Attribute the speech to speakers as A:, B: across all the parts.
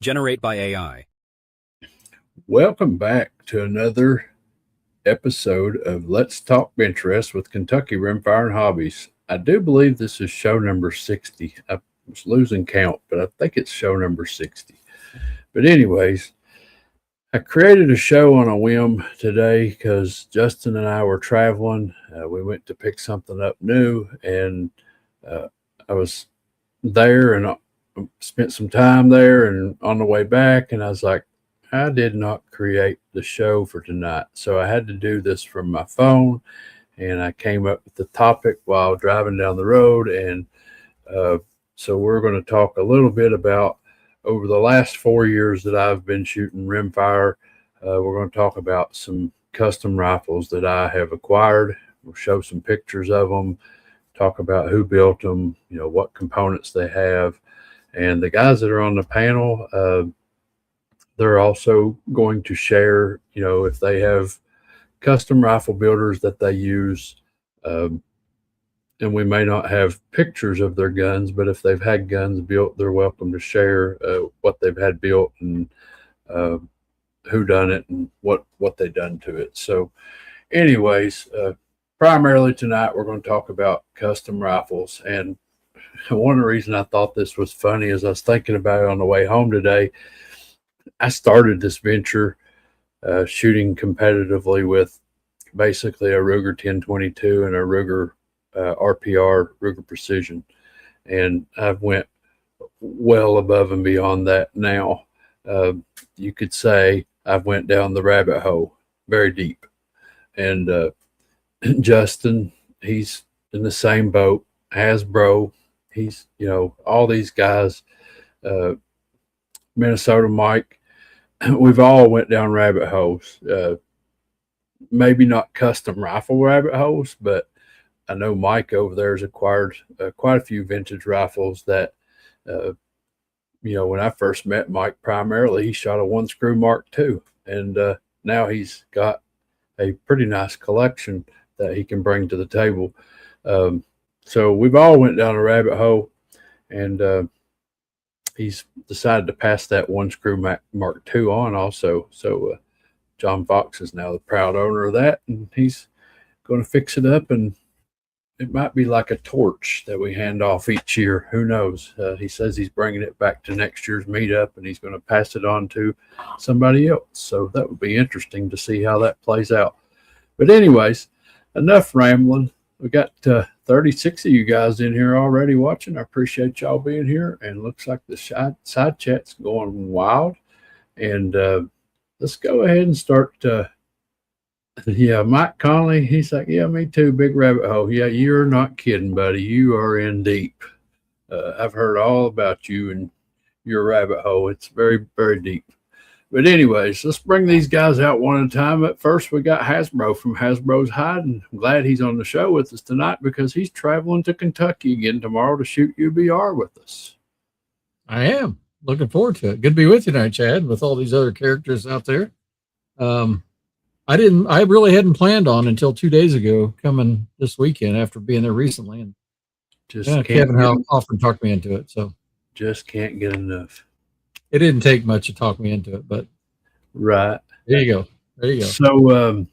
A: Generate by AI.
B: Welcome back to another episode of Let's Talk Pinterest with Kentucky Rimfire and Hobbies. I do believe this is show number 60. I was losing count, but I think it's show number 60. But anyways, I created a show on a whim today because Justin and I were traveling. We went to pick something up new, and I was there and spent some time there and on the way back, and I was like, I did not create the show for tonight. So I had to do this from my phone, and I came up with the topic while driving down the road. And so we're going to talk a little bit about over the last 4 years that I've been shooting rimfire. We're going to talk about some custom rifles that I have acquired. We'll show some pictures of them, talk about who built them, what components they have. And the guys that are on the panel, they're also going to share, if they have custom rifle builders that they use. And we may not have pictures of their guns, but if they've had guns built, they're welcome to share what they've had built and who done it and what they done to it. So anyways, primarily tonight, we're going to talk about custom rifles. And one of the reasons I thought this was funny is I was thinking about it on the way home today. I started this venture shooting competitively with basically a Ruger 1022 and a Ruger RPR, Ruger Precision. And I've went well above and beyond that now. You could say I've went down the rabbit hole very deep. And Justin, he's in the same boat. Hasbro, he's, all these guys, Minnesota Mike, we've all went down rabbit holes. Maybe not custom rifle rabbit holes, but I know Mike over there has acquired quite a few vintage rifles that, when I first met Mike, primarily he shot a one screw Mark II, and now he's got a pretty nice collection that he can bring to the table. So we've all went down a rabbit hole, and he's decided to pass that one screw Mark II on also. So John Fox is now the proud owner of that, and he's going to fix it up, and it might be like a torch that we hand off each year. Who knows? He says he's bringing it back to next year's meetup, and he's going to pass it on to somebody else. So that would be interesting to see how that plays out. But anyways, enough rambling. We got 36 of you guys in here already watching. I appreciate y'all being here. And looks like the side chat's going wild. And let's go ahead and start. Yeah, Mike Conley, he's like, yeah, me too, big rabbit hole. Yeah, you're not kidding, buddy. You are in deep. I've heard all about you and your rabbit hole. It's very, very deep. But anyways, let's bring these guys out one at a time. At first, we got Hasbro from Hasbro's Hide, and I'm glad he's on the show with us tonight because he's traveling to Kentucky again tomorrow to shoot UBR with us.
C: I am. Looking forward to it. Good to be with you tonight, Chad, with all these other characters out there. I really hadn't planned on until 2 days ago coming this weekend after being there recently. And Kevin often talked me into it. So
B: just can't get enough.
C: It didn't take much to talk me into it, but
B: right.
C: There you go. There you go.
B: So,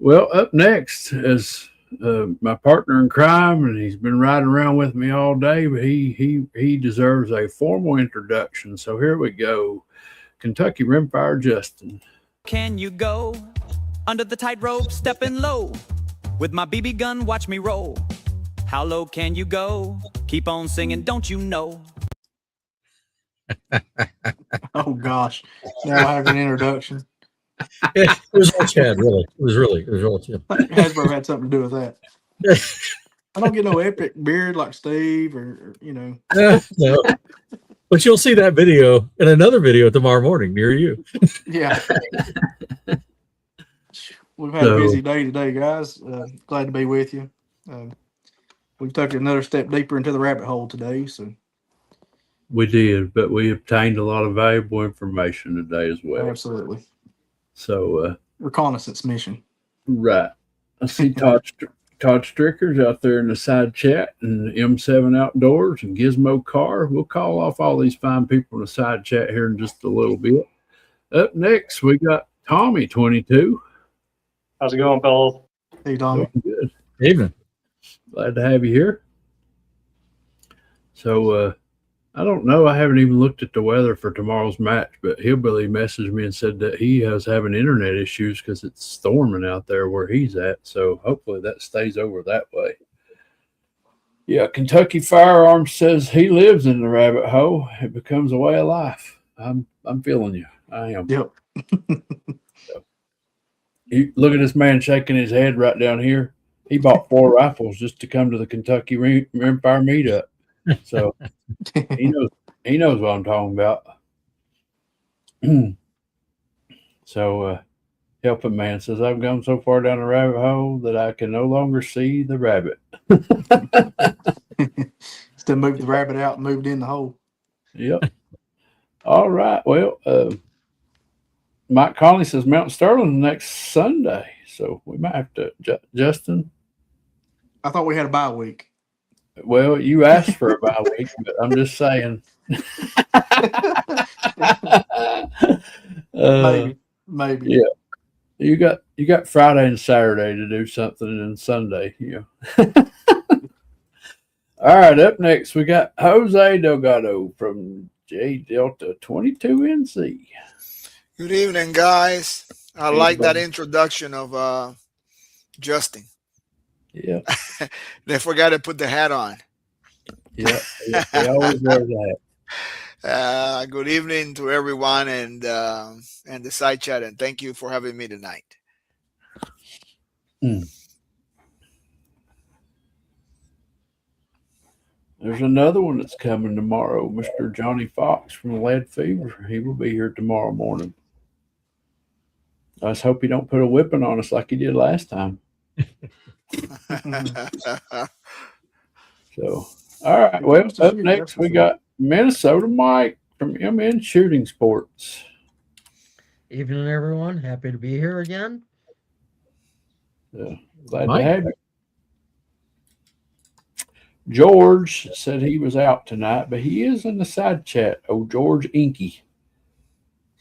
B: well, up next is my partner in crime, and he's been riding around with me all day, but he deserves a formal introduction. So here we go. Kentucky Rimfire Justin.
D: Can you go under the tightrope, stepping low? With my BB gun, watch me roll. How low can you go? Keep on singing, don't you know?
E: Oh gosh! Now I have an introduction.
C: It was all Chad, really. It was all Chad.
E: Hasbro had something to do with that. I don't get no epic beard like Steve, or
C: No. But you'll see that video in another video tomorrow morning near you.
E: Yeah. We've had a busy day today, guys. Glad to be with you. We've taken another step deeper into the rabbit hole today, so.
B: We did, but we obtained a lot of valuable information today as well.
E: Absolutely.
B: So
E: reconnaissance mission.
B: Right. I see Todd Todd Stricker's out there in the side chat, and M7 Outdoors and Gizmo Car. We'll call off all these fine people in the side chat here in just a little bit. Up next, we got Tommy 22.
A: How's it going, fellas?
E: Hey, Tommy.
B: Good.
C: Evening.
B: Glad to have you here. So, I don't know. I haven't even looked at the weather for tomorrow's match, but Hillbilly messaged me and said that he is having internet issues because it's storming out there where he's at. So hopefully that stays over that way. Yeah, Kentucky Firearms says he lives in the rabbit hole. It becomes a way of life. I'm feeling you. I am.
E: Yep.
B: Look at this man shaking his head right down here. He bought 4 rifles just to come to the Kentucky Rimfire meetup. So he knows what I'm talking about. So Helping Man says, I've gone so far down the rabbit hole that I can no longer see the rabbit.
E: Still moved the rabbit out and moved in the hole.
B: Yep. All right. Well, Mike Conley says Mount Sterling next Sunday. So we might have to, Justin.
E: I thought we had a bye week.
B: Well, you asked for a bye week, but I'm just saying.
E: Maybe.
B: Yeah. You got Friday and Saturday to do something, and Sunday, All right, up next we got Jose Delgado from J Delta 22NC.
F: Good evening, guys. I like that introduction of Justin.
B: Yeah.
F: They forgot to put the hat on.
B: Yeah, they always wear that.
F: Good evening to everyone and the side chat, and thank you for having me tonight.
B: There's another one that's coming tomorrow, Mr. Johnny Fox from Lead Fever. He will be here tomorrow morning. I just hope he don't put a whipping on us like he did last time. So, all right. Well, up next we got Minnesota Mike from MN Shooting Sports.
G: Evening, everyone. Happy to be here again.
B: Glad to have you. George said he was out tonight, but he is in the side chat. Oh, George Inky.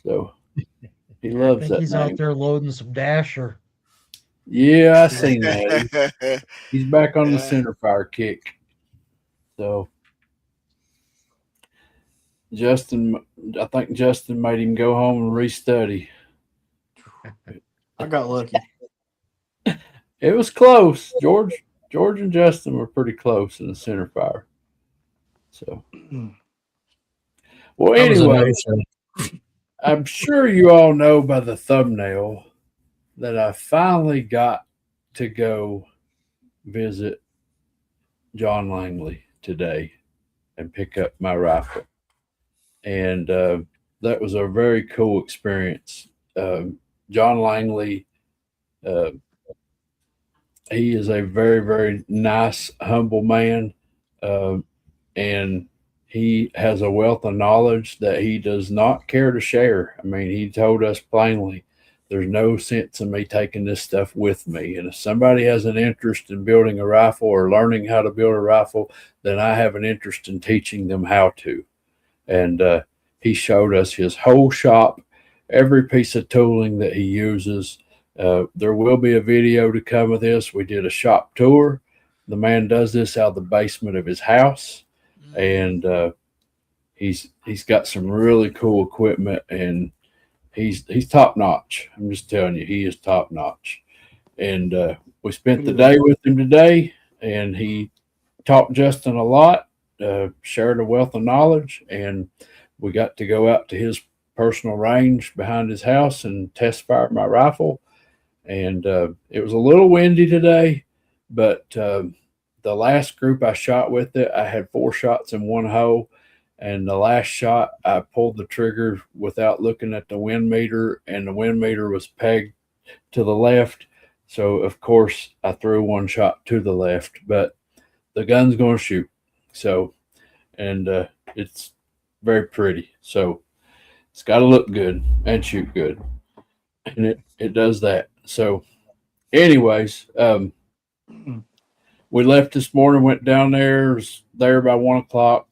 B: So he loves that.
G: He's out there loading some Dasher.
B: Yeah, I seen that. He's back on the center fire kick. So I think Justin made him go home and restudy.
E: I got lucky.
B: It was close. George and Justin were pretty close in the center fire. So, well, anyway, I'm sure you all know by the thumbnail that I finally got to go visit John Langley today and pick up my rifle. And that was a very cool experience. John Langley, he is a very, very nice, humble man. And he has a wealth of knowledge that he does not care to share. I mean, he told us plainly, there's no sense in me taking this stuff with me. And if somebody has an interest in building a rifle or learning how to build a rifle, then I have an interest in teaching them how to. And he showed us his whole shop, every piece of tooling that he uses. There will be a video to come of this. We did a shop tour. The man does this out of the basement of his house. And he's got some really cool equipment, and he's top notch. I'm just telling you, he is top notch. And we spent the day with him today, and he taught Justin a lot, shared a wealth of knowledge, and we got to go out to his personal range behind his house and test fire my rifle. And it was a little windy today, but the last group I shot with it, I had 4 shots in one hole. And the last shot, I pulled the trigger without looking at the wind meter, and the wind meter was pegged to the left. So, of course, I threw 1 shot to the left, but the gun's going to shoot. So, and it's very pretty. So, it's got to look good and shoot good. And it does that. So, anyways, we left this morning, went down there, was there by 1 o'clock,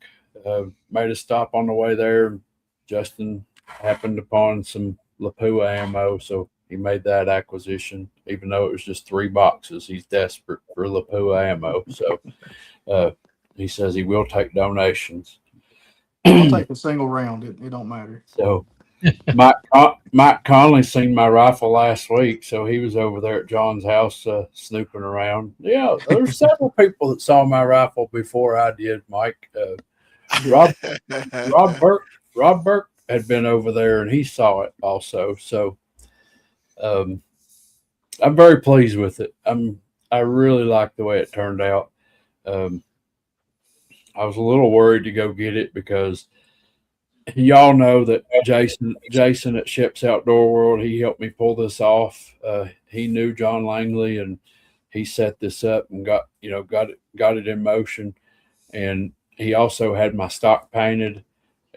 B: made a stop on the way there. Justin happened upon some Lapua ammo, so he made that acquisition, even though it was just 3 boxes. He's desperate for Lapua ammo. So he says he will take donations.
E: I'll take a single round. It don't matter.
B: So Mike Conley seen my rifle last week, so he was over there at John's house snooping around. Yeah, there's several people that saw my rifle before I did, Mike. Rob Burke had been over there and he saw it also. So I'm very pleased with it. I really like the way it turned out. I was a little worried to go get it because y'all know that Jason at Ships Outdoor World, he helped me pull this off. He knew John Langley and he set this up and got it in motion. And he also had my stock painted.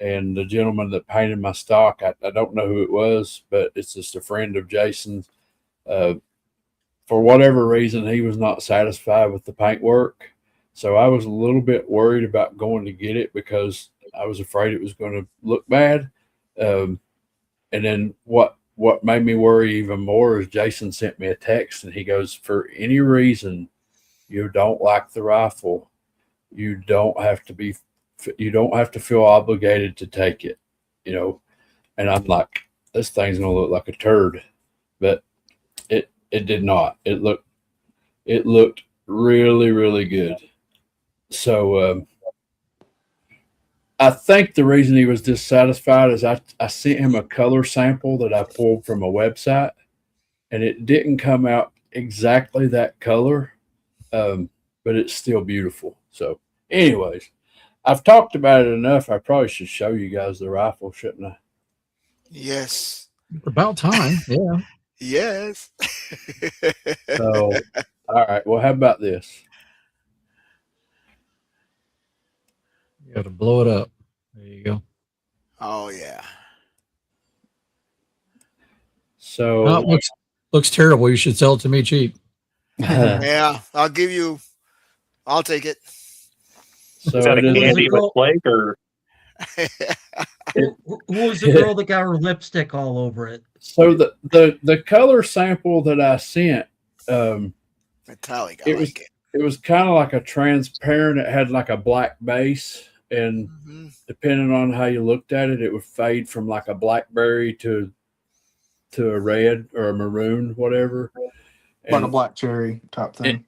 B: And the gentleman that painted my stock, I don't know who it was, but it's just a friend of Jason's. For whatever reason, he was not satisfied with the paint work. So I was a little bit worried about going to get it because I was afraid it was going to look bad. And then what made me worry even more is Jason sent me a text and he goes, for any reason you don't like the rifle, you don't have to feel obligated to take it, and I'm like, this thing's going to look like a turd, but it did not. It looked really, really good. So, I think the reason he was dissatisfied is I sent him a color sample that I pulled from a website and it didn't come out exactly that color. But it's still beautiful. So anyways, I've talked about it enough. I probably should show you guys the rifle, shouldn't I?
F: Yes.
C: About time. Yeah.
F: Yes.
B: So, all right. Well, how about this?
C: You got to blow it up. There you go.
F: Oh yeah.
B: So
C: Oh, it looks terrible. You should sell it to me cheap.
F: Yeah, I'll take it.
B: So
A: Is that a
B: it is-
A: candy with Blake or?
G: Who was the girl that got her lipstick all over it?
B: So the color sample that I sent,
F: Metallic.
B: it was kind of like a transparent. It had like a black base, and depending on how you looked at it, it would fade from like a blackberry to a red or a maroon, whatever.
E: Like a black cherry type thing.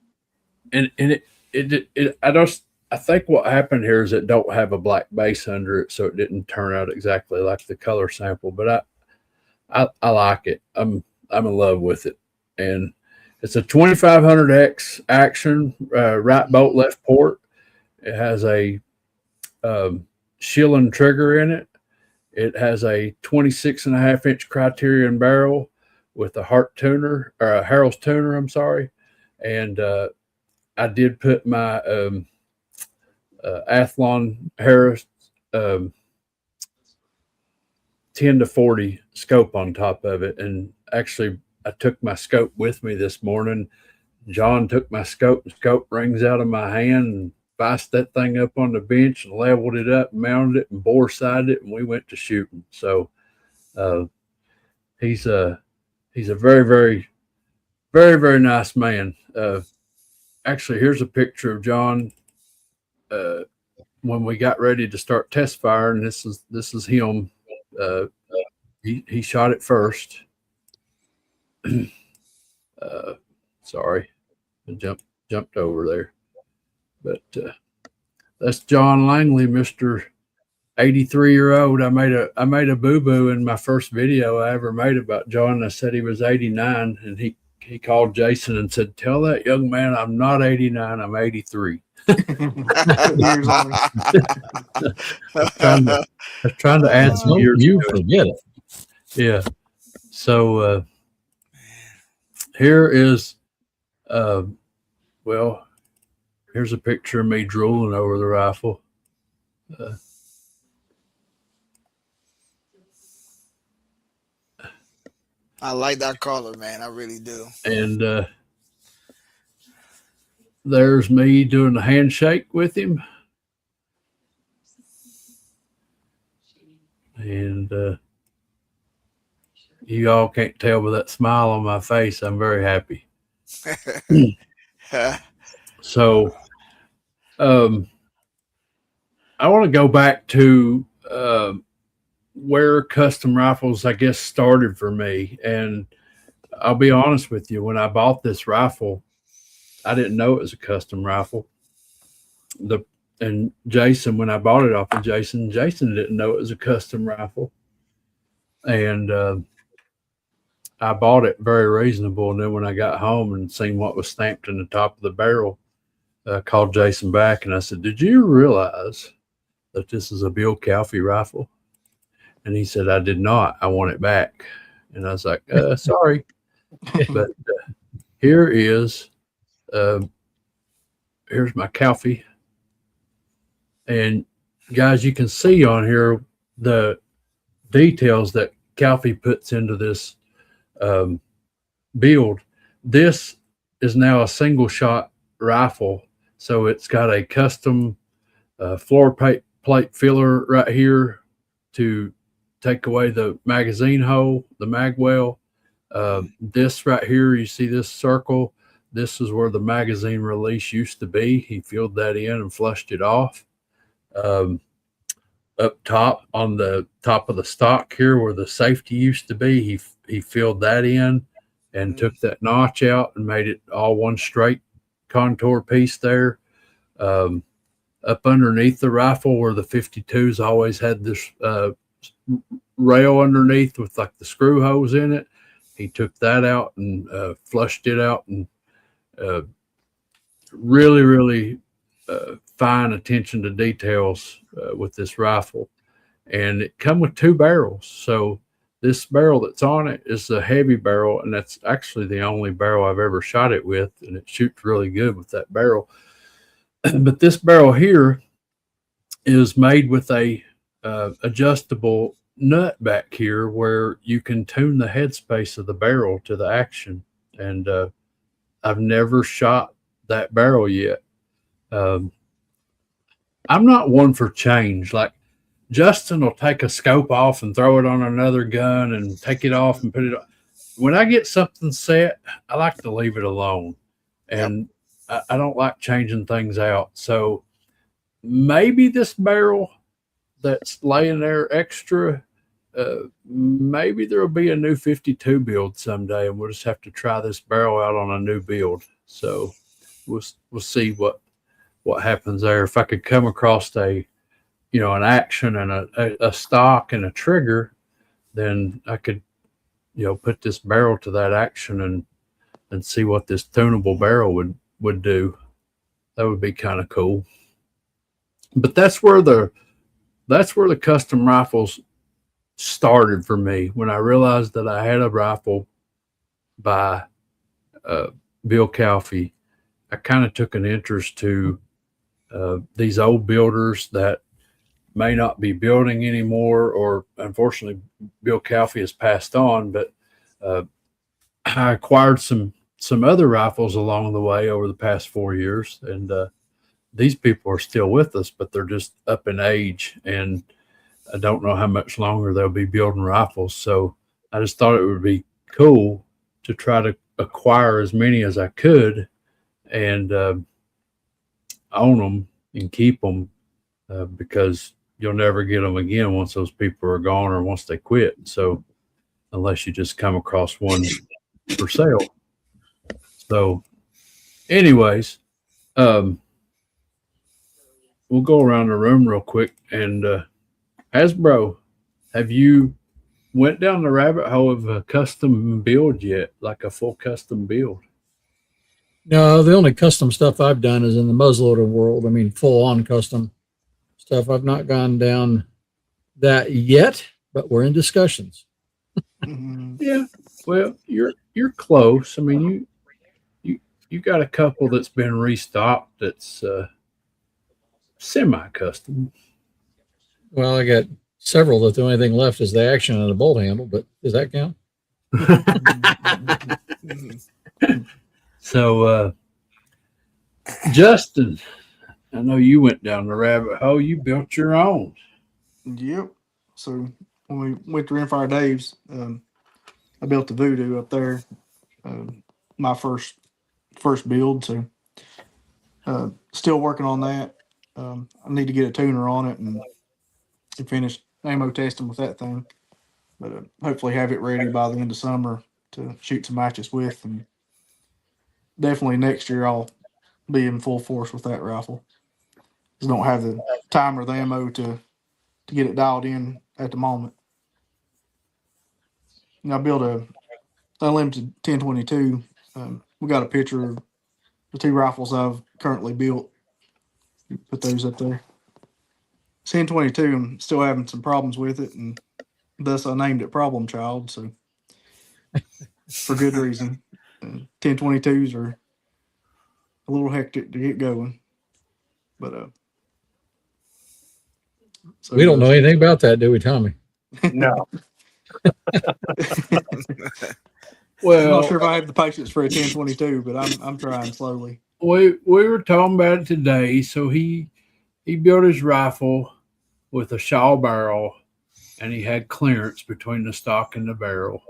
B: I think what happened here is it don't have a black base under it, so it didn't turn out exactly like the color sample. But I like it. I'm in love with it, and it's a 2500X action, right bolt, left port. It has a Schilling trigger in it. It has a 26.5-inch Criterion barrel with a Hart tuner, or a Harrell's tuner. I'm sorry, and I did put my Athlon Harris 10-40 scope on top of it. And actually, I took my scope with me this morning. John took my scope and scope rings out of my hand and viced that thing up on the bench and leveled it up, mounted it, and bore sided it, and we went to shooting. So he's a very, very, very, very nice man. Actually, here's a picture of John when we got ready to start test firing. This is him. He shot it first. Sorry, I jumped over there. But that's John Langley, Mr. 83-year-old. I made a boo-boo in my first video I ever made about John. I said he was 89, and he called Jason and said, "Tell that young man I'm not 89, I'm 83."
E: Years on.
B: I was trying to add some years.
C: You
B: to it.
C: forget it.
B: Yeah. So here is, well, here's a picture of me drooling over the rifle.
F: I like that color, man. I really do.
B: And there's me doing the handshake with him. And you all can't tell by that smile on my face, I'm very happy. So I want to go back to where custom rifles, I guess, started for me. And I'll be honest with you, when I bought this rifle, I didn't know it was a custom rifle. And Jason, when I bought it off of Jason didn't know it was a custom rifle. And I bought it very reasonable. And then when I got home and seen what was stamped in the top of the barrel, I called Jason back and I said, "Did you realize that this is a Bill Calfee rifle?" And he said, "I did not. I want it back." And I was like, sorry. But here is, here's my Calfee. And guys, you can see on here the details that Calfee puts into this build. This is now a single shot rifle. So it's got a custom floor plate filler right here to take away the magazine hole, the mag well. This right here, you see this circle, this is where the magazine release used to be. He filled that in and flushed it off. Up top, on the top of the stock here where the safety used to be, he filled that in and took that notch out and made it all one straight contour piece there. Up underneath the rifle where the 52s always had this rail underneath with like the screw holes in it, he took that out and flushed it out, and really fine attention to details with this rifle. And it come with 2 barrels. So this barrel that's on it is a heavy barrel, and that's actually the only barrel I've ever shot it with, and it shoots really good with that barrel. But this barrel here is made with a adjustable nut back here where you can tune the headspace of the barrel to the action. And I've never shot that barrel yet. I'm not one for change. Like Justin will take a scope off and throw it on another gun and take it off and put it on. When I get something set, I like to leave it alone. And I don't like changing things out. So maybe this barrel that's laying there extra, maybe there'll be a new 52 build someday, and we'll just have to try this barrel out on a new build. So we'll see what happens there. If I could come across an action and a stock and a trigger, then I could, put this barrel to that action and see what this tunable barrel would do. That would be kind of cool. But that's where the custom rifles started for me, when I realized that I had a rifle by Bill Calfee. I kind of took an interest to these old builders that may not be building anymore, or unfortunately Bill Calfee has passed on, but I acquired some other rifles along the way over the past 4 years, and these people are still with us, but they're just up in age, and I don't know how much longer they'll be building rifles. So I just thought it would be cool to try to acquire as many as I could and own them and keep them, because you'll never get them again once those people are gone or once they quit. So unless you just come across one for sale. So anyways, we'll go around the room real quick. And Hasbro, have you went down the rabbit hole of a custom build yet, like a full custom build?
C: No, the only custom stuff I've done is in the muzzleloader world. I mean, full on custom stuff. I've not gone down that yet, but we're in discussions.
B: Yeah, well, you're close. I mean, you got a couple that's been restocked that's semi-custom.
C: Well, I got several that the only thing left is the action and the bolt handle, but does that count?
B: So Justin, I know you went down the rabbit hole. You built your own.
E: Yep. So when we went to Rimfire Dave's, I built the Voodoo up there. My first build. So still working on that. I need to get a tuner on it and finish ammo testing with that thing. But hopefully have it ready by the end of summer to shoot some matches with. And definitely next year I'll be in full force with that rifle. Just don't have the time or the ammo to get it dialed in at the moment. And I built a unlimited 1022. We got a picture of the two rifles I've currently built. Put those up there. 1022, I'm still having some problems with it, and thus I named it Problem Child. So for good reason. 1022s are a little hectic to get going, but so
C: We don't know anything about that, do we, Tommy?
A: No.
E: I'm not
B: Well,
E: sure if I have the patience for a 1022, but I'm trying slowly.
B: we were talking about it today. So he built his rifle with a shaw barrel, and he had clearance between the stock and the barrel.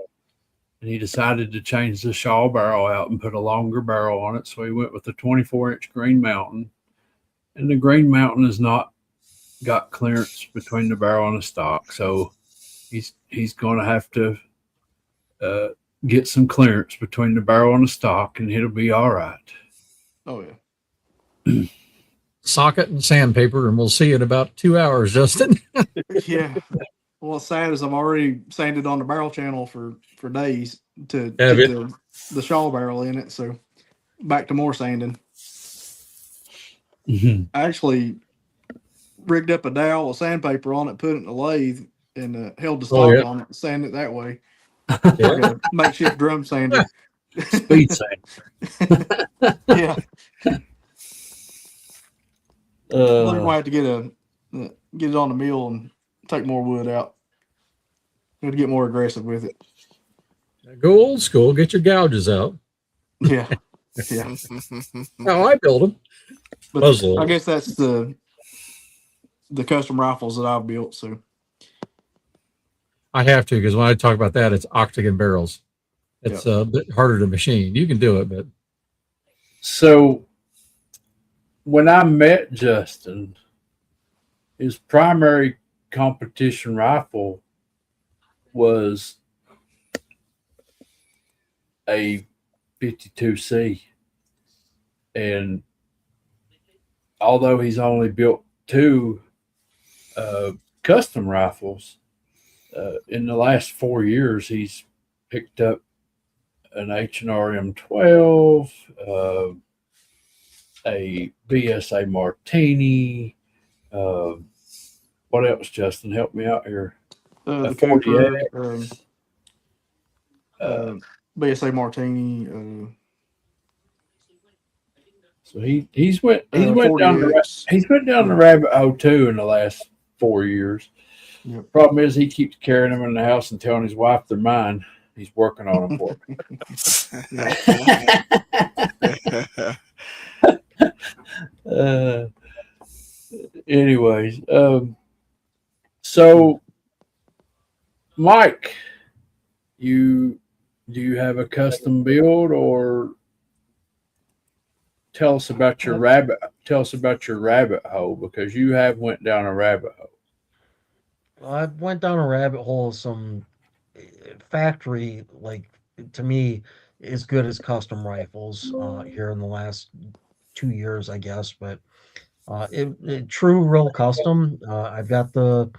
B: And he decided to change the shaw barrel out and put a longer barrel on it. So he went with the 24-inch Green Mountain, and the Green Mountain has not got clearance between the barrel and the stock. So he's going to have to get some clearance between the barrel and the stock, and it'll be all right.
E: Oh yeah.
C: Socket and sandpaper, and we'll see in about 2 hours, Justin.
E: Yeah. Well, sad as I've already sanded on the barrel channel for days to
C: Have
E: get
C: you?
E: the shaw barrel in it. So back to more sanding.
B: Mm-hmm.
E: I actually rigged up a dowel with sandpaper on it, put it in the lathe, and held the stock on it and sanded it that way.
C: Yeah.
E: Like a makeshift drum sander.
B: Speed sand.
E: Yeah. We're gonna have to get it on the mill and take more wood out. Got to get more aggressive with it.
C: Go old school. Get your gouges out.
E: Yeah, yeah.
C: How I build them.
E: But
C: Puzzle.
E: I guess that's the custom rifles that I've built. So
C: I have to, because when I talk about that, it's octagon barrels. It's a bit harder to machine. You can do it, but
B: So when I met Justin, his primary competition rifle was a 52C. And although he's only built two custom rifles, in the last 4 years, he's picked up an H&R M12, a BSA Martini. What else, Justin? Help me out here.
E: the
B: 48.
E: Cooper, BSA Martini.
B: So he's went down the rabbit hole too in the last 4 years.
E: Yep.
B: Problem is he keeps carrying them in the house and telling his wife they're mine. He's working on them for me. Anyways, so Mike, do you have a custom build, or tell us about your rabbit hole, because you have went down a rabbit hole.
G: I went down a rabbit hole of some factory, like, to me, as good as custom rifles here in the last 2 years, I guess. But it true, real custom. I've got the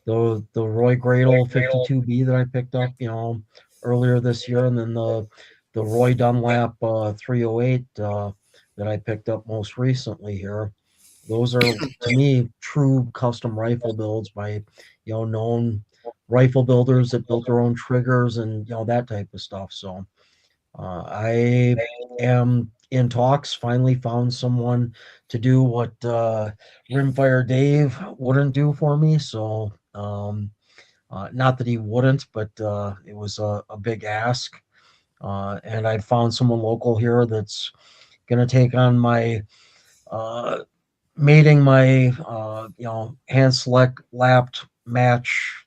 G: Roy Gradle 52B that I picked up, earlier this year, and then the Roy Dunlap 308 that I picked up most recently here. Those are, to me, true custom rifle builds by, known rifle builders that built their own triggers and, that type of stuff. So I am in talks, finally found someone to do what Rimfire Dave wouldn't do for me. So not that he wouldn't, but it was a big ask. And I found someone local here that's going to take on my mating my hand select lapped match,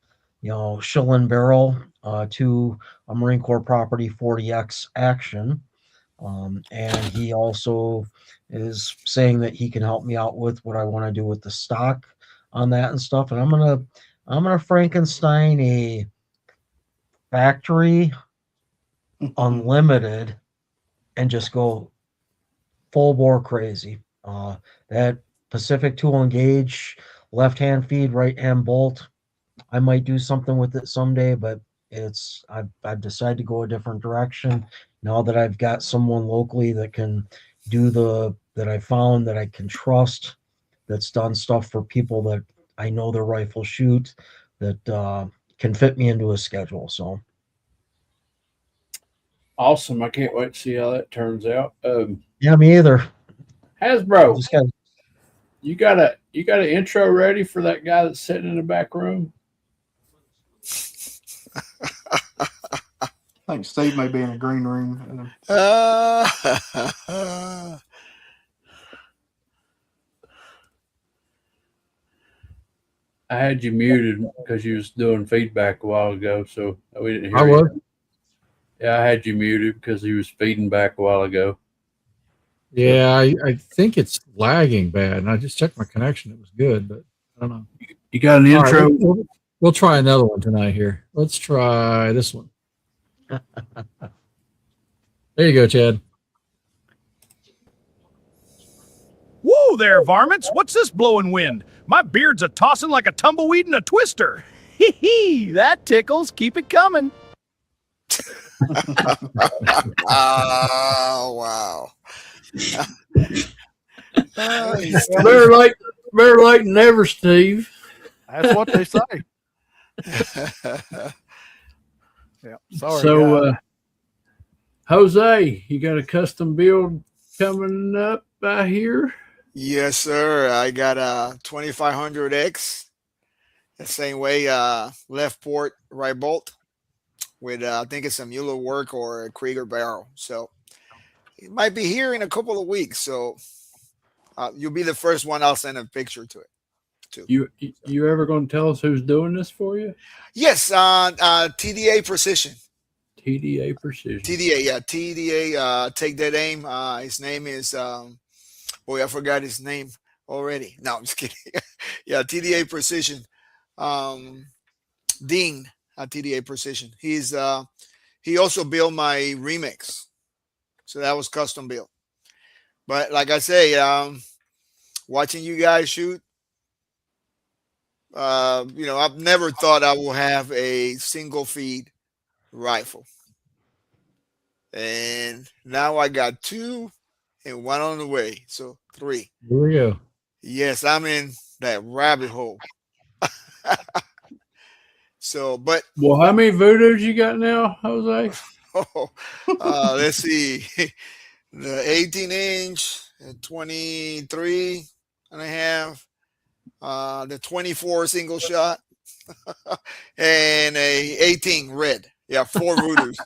G: shill and barrel to a Marine Corps property 40X action. And he also is saying that he can help me out with what I want to do with the stock on that and stuff. And I'm gonna Frankenstein a factory unlimited and just go full bore crazy. That Pacific tool engage, left hand feed, right hand bolt. I might do something with it someday, but I've decided to go a different direction now that I've got someone locally that can do that I found that I can trust, that's done stuff for people that I know their rifle shoot, that can fit me into a schedule. So
B: Awesome. I can't wait to see how that turns out.
G: yeah, me either.
B: Hasbro,
G: Just got
B: you got an intro ready for that guy that's sitting in the back room?
E: I think Steve may be in a green room.
B: I had you muted because you was doing feedback a while ago, so we didn't hear
C: I
B: you.
C: was.
B: Yeah, I had you muted because he was feeding back a while ago.
C: Yeah, I think it's lagging bad. And I just checked my connection. It was good, but I don't know.
B: You got an
C: All right,
B: intro?
C: we'll try another one tonight here. Let's try this one. There you go, Chad.
H: Whoa there, varmints! What's this blowing wind? My beard's a tossing like a tumbleweed in a twister. Hee hee, that tickles. Keep it coming.
F: Oh, wow.
B: Better late than never, Steve.
H: That's what they say. Yeah, sorry.
B: So, Jose, you got a custom build coming up by here?
F: Yes, sir. I got a 2500X. The same way, left port, right bolt with, I think it's a Mueller work or a Krieger barrel. So it might be here in a couple of weeks. So you'll be the first one I'll send a picture to it.
B: You ever going to tell us who's doing this for you?
F: Yes, TDA Precision.
B: TDA Precision.
F: TDA, yeah, TDA. Take that aim. His name is, boy, I forgot his name already. No, I'm just kidding. Yeah, TDA Precision. Dean at TDA Precision. He also built my remix, so that was custom built. But like I say, watching you guys shoot, I've never thought I will have a single feed rifle, and now I got 2 and 1 on the way, so 3.
C: Here we go.
F: Yes, I'm in that rabbit hole. So, but
B: Well, how many voodoos you got now, Jose?
F: let's see, the 18-inch, 23 and a half, the 24 single shot, and a 18 red. Yeah, 4 voodoos.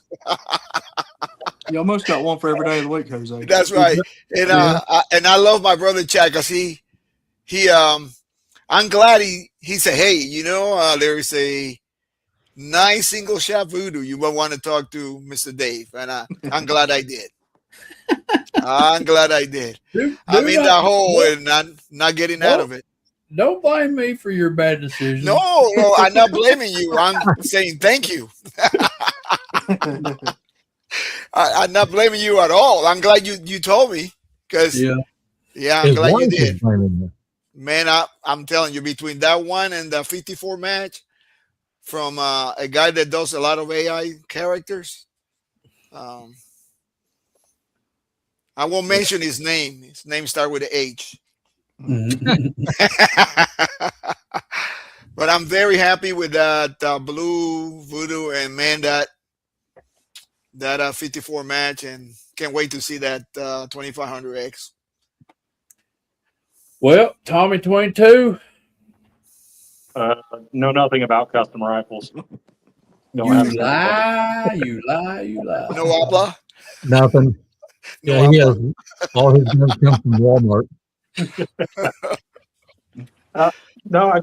E: You almost got one for every day of the week, Jose.
F: That's right. And I love my brother Chad because he I'm glad he said, hey, there is a nice single shot voodoo. You might want to talk to Mr. Dave. And I'm glad I did. I'm glad I did. I'm in that hole and not getting out of it.
B: Don't blame me for your bad decision.
F: No, I'm not blaming you. I'm saying thank you. I'm not blaming you at all. I'm glad you told me because I'm glad you did. Man, I'm telling you, between that one and the 54 match from a guy that does a lot of AI characters, I won't mention his name. His name starts with an H. But I'm very happy with that blue voodoo, and man, that 54 match, and can't wait to see that 2500X.
B: Well, Tommy 22.
A: Know nothing about custom rifles.
B: You lie.
F: No habla?
C: Nothing.
F: No
C: Yeah, he
F: habla.
C: has all his guns come from Walmart.
A: No, I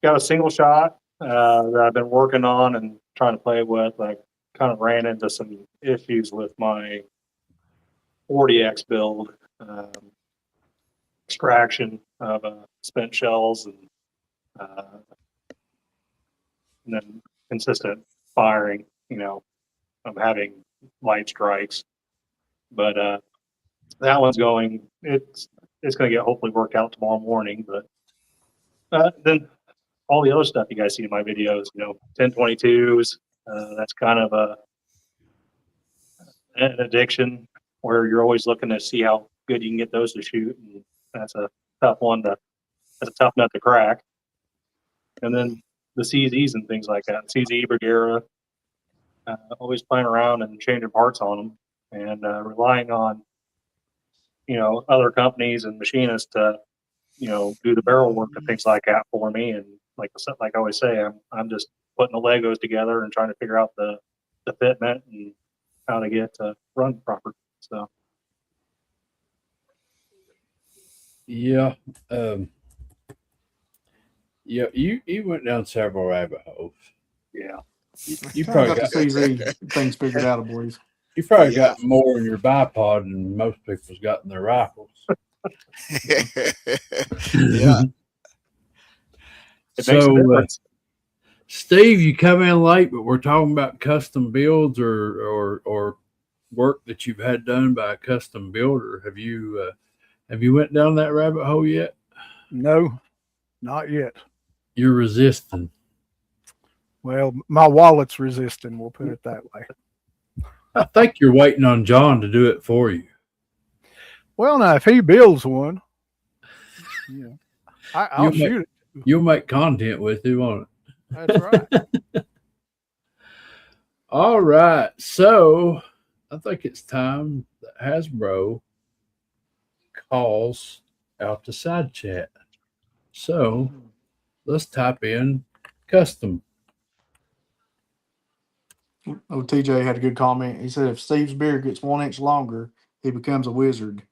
A: got a single shot that I've been working on and trying to play with. I kind of ran into some issues with my 40X build, extraction of spent shells, and then consistent firing. I'm having light strikes, but that one's going. It's going to get hopefully worked out tomorrow morning. But then all the other stuff you guys see in my videos, 1022s. That's kind of an addiction where you're always looking to see how good you can get those to shoot, and that's a tough nut to crack. And then the CZs and things like that, CZ Bergera, always playing around and changing parts on them, and relying on other companies and machinists to do the barrel work and things like that for me. And like I always say, I'm just putting the Legos together and trying to figure out the fitment and how to get to run proper. So
B: Yeah. Yeah, you went down several rabbit holes.
A: yeah.
B: You
E: Kind
B: probably
E: of got the CZ things figured out, boys.
B: you probably
F: Yeah.
B: got more in your bipod than most people's got in their rifles.
F: Yeah.
A: It makes a
B: So,
A: difference.
B: Steve, you come in late, but we're talking about custom builds or work that you've had done by a custom builder. Have you went down that rabbit hole yet?
I: No, not yet.
B: You're resisting.
I: Well, my wallet's resisting. We'll put it that way.
B: I think you're waiting on John to do it for you.
I: Well, now if he builds one, I'll
B: You'll
I: shoot it.
B: You'll make content with it, won't it?
I: That's right.
B: All right. So I think it's time that Hasbro calls out the side chat. So let's type in custom.
E: Oh, TJ had a good comment. He said if Steve's beard gets 1 inch longer, he becomes a wizard.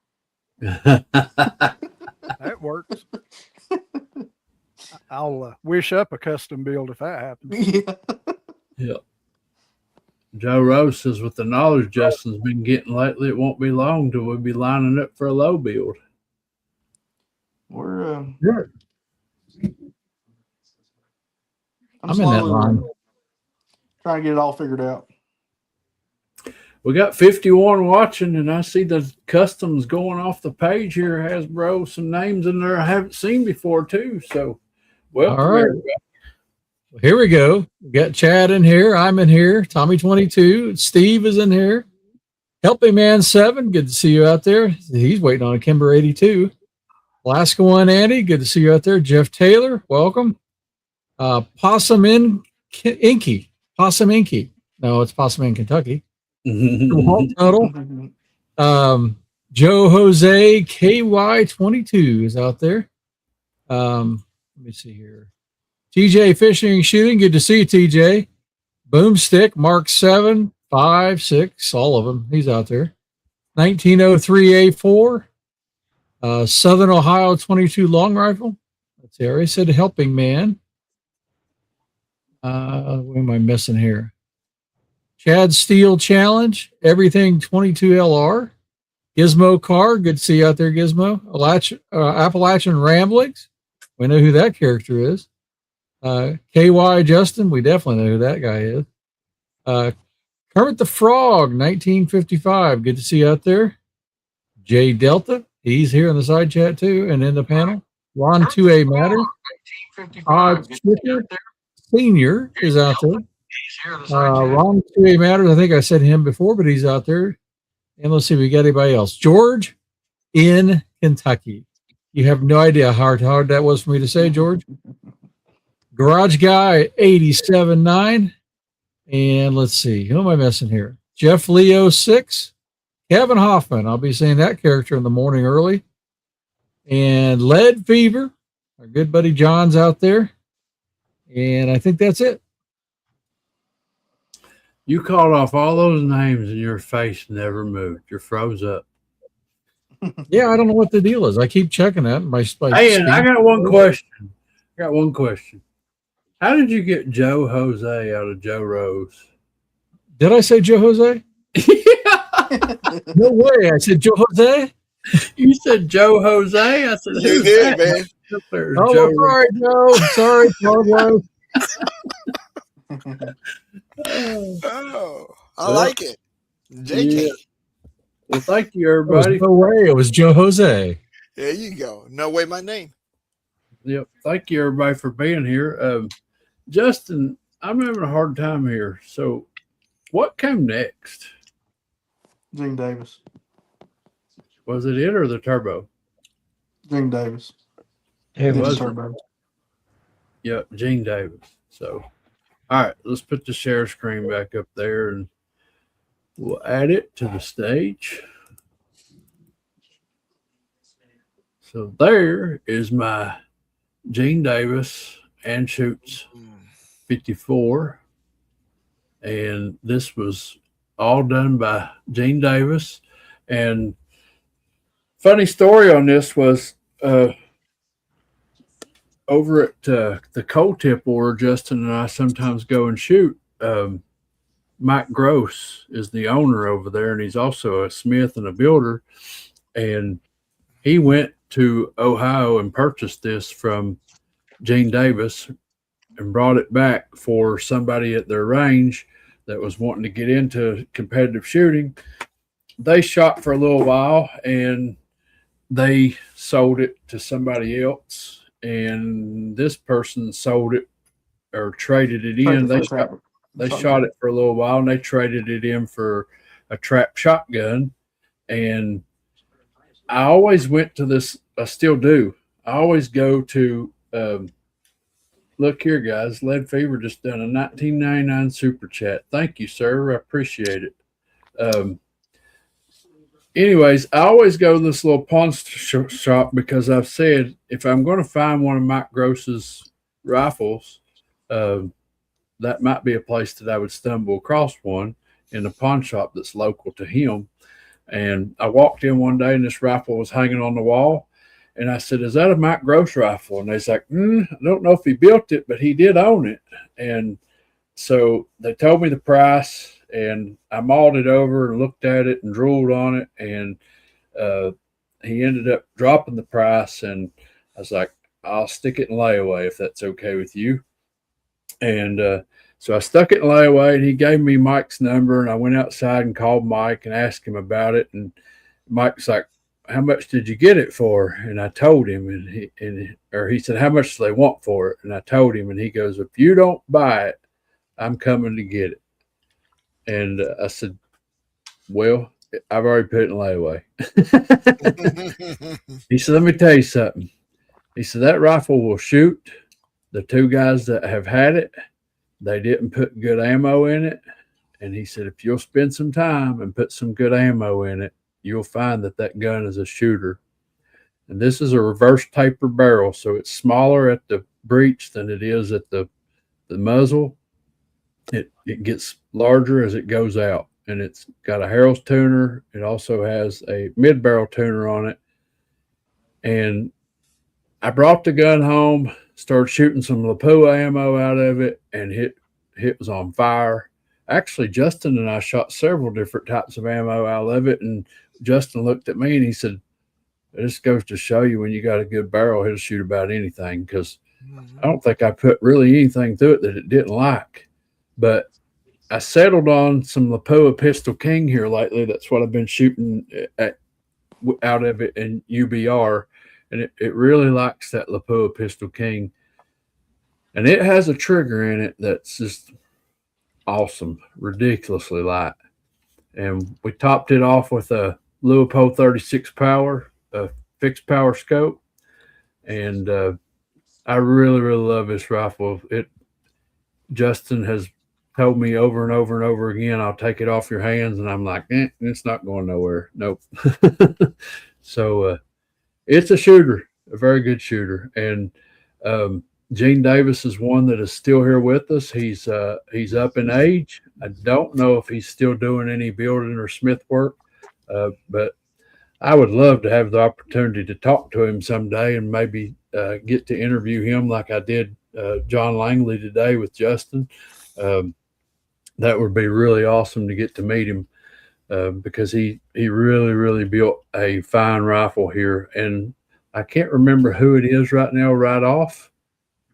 I: That works. I'll wish up a custom build if that happens.
E: Yeah.
B: Yeah. Joe Rose says, with the knowledge Justin's been getting lately, it won't be long till we'll be lining up for a low build.
E: We're
C: I'm
E: I'm
C: in that
E: slowly
C: line.
E: trying to get it all figured out.
B: We got 51 watching, and I see the customs going off the page here. Hasbro, some names in there I haven't seen before, too. So, welcome,
C: All right.
B: everybody.
C: Here we go. We got Chad in here. I'm in here. Tommy 22. Steve is in here. Helping Man 7. Good to see you out there. He's waiting on a Kimber 82. Alaska 1 Andy. Good to see you out there. Jeff Taylor. Welcome. Possum Inky. Possum Inky. No, it's Possum in Kentucky. Walt Tuttle. Joe Jose KY22 is out there. Let me see here. TJ Fishing and Shooting. Good to see you, TJ. Boomstick Mark 7, 5, 6, all of them. He's out there. 1903A4. Southern Ohio 22 long rifle. Let's see. I already said Helping Man. What am I missing here? Chad Steele Challenge. Everything 22LR. Gizmo Car. Good to see you out there, Gizmo. Appalachian Ramblings. We know who that character is. KY Justin. We definitely know who that guy is. Kermit the Frog, 1955. Good to see you out there. Jay Delta. He's here in the side chat too and in the panel. Ron 2A Matter. Odd Senior is out there. Ron 2A Matters. I think I said him before, but he's out there. And let's see if we got anybody else. George in Kentucky. You have no idea how hard that was for me to say, George. Garage Guy 87.9. And let's see. Who am I missing here? Jeff Leo 6. Kevin Hoffman. I'll be seeing that character in the morning early. And Lead Fever. Our good buddy John's out there. And I think that's it.
B: You called off all those names and your face never moved. You froze up.
C: Yeah, I don't know what the deal is. I keep checking that.
B: Hey, and I got one question. How did you get Joe Jose out of Joe Rose?
C: Did I say Joe Jose? No way. I said Joe Jose.
B: You said Joe Jose. I said,
F: You
B: who's
F: did,
B: that?
F: man.
B: There's
C: Oh,
B: Joe
C: sorry, Joe. Sorry, Pablo.
F: Oh, I
B: Well,
F: like it. JK.
B: yeah. Well, thank you,
C: There was
B: everybody.
C: no way. It was Joe Jose.
F: There you go. No way, my name.
B: Yep. Thank you, everybody, for being here. Justin, I'm having a hard time here. So, what came next?
E: Gene Davis.
B: Was it or the turbo?
E: Gene Davis.
G: It
E: Then
B: was-
E: turbo.
B: Yep, Gene Davis. So, all right, let's put the share screen back up there and we'll add it to the stage. So, there is my Gene Davis and Shoots 54. And this was all done by Gene Davis. And funny story on this was over at the cold tip where Justin and I sometimes go and shoot. Mike Gross is the owner over there, and he's also a smith and a builder. And he went to Ohio and purchased this from Gene Davis and brought it back for somebody at their range that was wanting to get into competitive shooting. They shot for a little while and they sold it to somebody else. And this person sold it or traded it in. They shot it for a little while and they traded it in for a trap shotgun. And I always went to this, I still do. I always go to, look here, guys. Lead Fever just done a 1999 super chat. Thank you, sir. I appreciate it. Anyways, I always go to this little pawn shop because I've said if I'm going to find one of Mike Gross's rifles, that might be a place that I would stumble across one in a pawn shop that's local to him. And I walked in one day and this rifle was hanging on the wall. And I said, is that a Mike Gross rifle? And they's like, I don't know if he built it, but he did own it. And so they told me the price and I mauled it over and looked at it and drooled on it. And he ended up dropping the price. And I was like, I'll stick it in layaway if that's okay with you. And so I stuck it in layaway and he gave me Mike's number. And I went outside and called Mike and asked him about it. And Mike's like, how much did you get it for? And I told him, and he said, how much do they want for it? And I told him, and he goes, if you don't buy it, I'm coming to get it. And I said, well, I've already put it in layaway. He said, let me tell you something. He said, that rifle will shoot. The two guys that have had it, they didn't put good ammo in it. And he said, if you'll spend some time and put some good ammo in it, you'll find that that gun is a shooter. And this is a reverse taper barrel, so it's smaller at the breech than it is at the muzzle. It gets larger as it goes out, and it's got a Harrell's tuner. It also has a mid-barrel tuner on it. And I brought the gun home, started shooting some Lapua ammo out of it, and it was on fire. Actually, Justin and I shot several different types of ammo out of it, and Justin looked at me and he said, this goes to show you when you got a good barrel, it'll shoot about anything, because I don't think I put really anything through it that it didn't like. But I settled on some Lapua Pistol King here lately. That's what I've been shooting out of it in UBR, and it really likes that Lapua Pistol King. And it has a trigger in it that's just awesome, ridiculously light. And we topped it off with a Leupold 36 power, a fixed power scope. And I really, really love this rifle. Justin has told me over and over and over again, I'll take it off your hands. And I'm like, it's not going nowhere. Nope. So it's a shooter, a very good shooter. And Gene Davis is one that is still here with us. He's up in age. I don't know if he's still doing any building or smith work, but I would love to have the opportunity to talk to him someday and maybe get to interview him like I did John Langley today with Justin. That would be really awesome to get to meet him because he really built a fine rifle here. And I can't remember who it is right now, right off,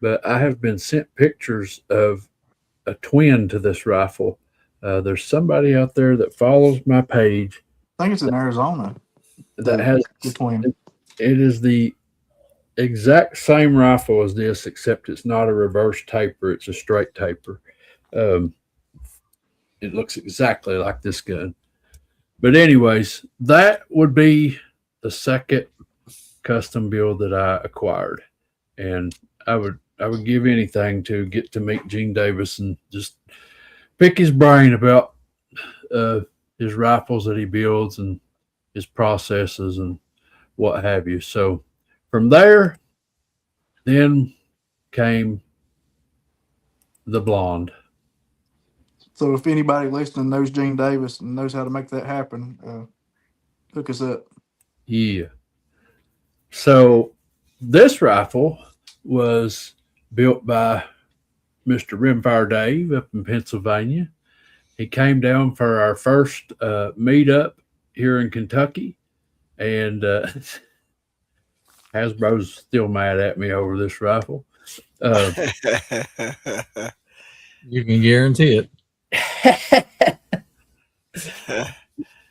B: but I have been sent pictures of a twin to this rifle. There's somebody out there that follows my page.
E: I think it's in Arizona.
B: That has
E: the twin.
B: It is the exact same rifle as this, except it's not a reverse taper; it's a straight taper. It looks exactly like this gun. But anyways, that would be the second custom build that I acquired, and I would give anything to get to meet Gene Davis and just pick his brain about his rifles that he builds and his processes and what have you. So from there, then came the blonde.
E: So if anybody listening knows Gene Davis and knows how to make that happen, hook us up.
B: Yeah. So this rifle was built by Mr. Rimfire Dave up in Pennsylvania. He came down for our first meetup here in Kentucky, and Hasbro's still mad at me over this rifle.
C: You can guarantee it.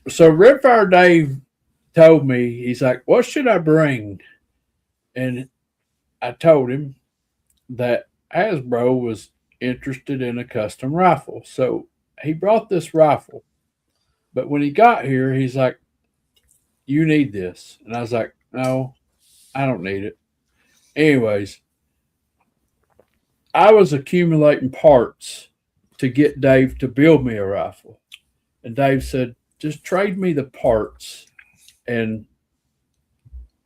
B: So Rimfire Dave told me, he's like, what should I bring? And I told him that Hasbro was interested in a custom rifle. So he brought this rifle. But when he got here, he's like, you need this. And I was like, no, I don't need it. Anyways, I was accumulating parts to get Dave to build me a rifle. And Dave said, just trade me the parts and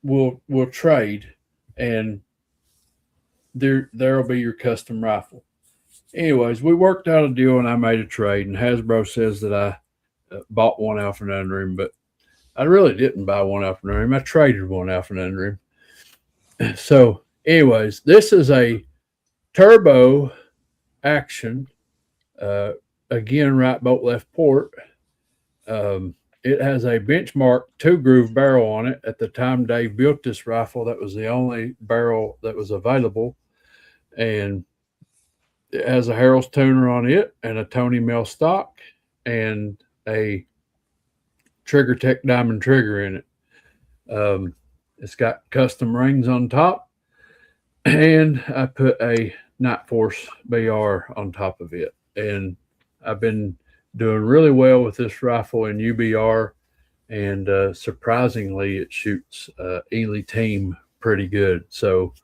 B: we'll trade, and there'll be your custom rifle. Anyways, we worked out a deal and I made a trade, and Hasbro says that I bought one out from under him, but I really didn't buy one out from under him. I traded one out from under him. So anyways, this is a turbo action, again, right bolt, left port. It has a benchmark 2-groove barrel on it. At the time Dave built this rifle, that was the only barrel that was available. And it has a Harrell's tuner on it and a Tony Mill stock and a Trigger Tech diamond trigger in it. It's got custom rings on top, and I put a Night Force BR on top of it. And I've been doing really well with this rifle in UBR, and surprisingly, it shoots Ely Team pretty good. So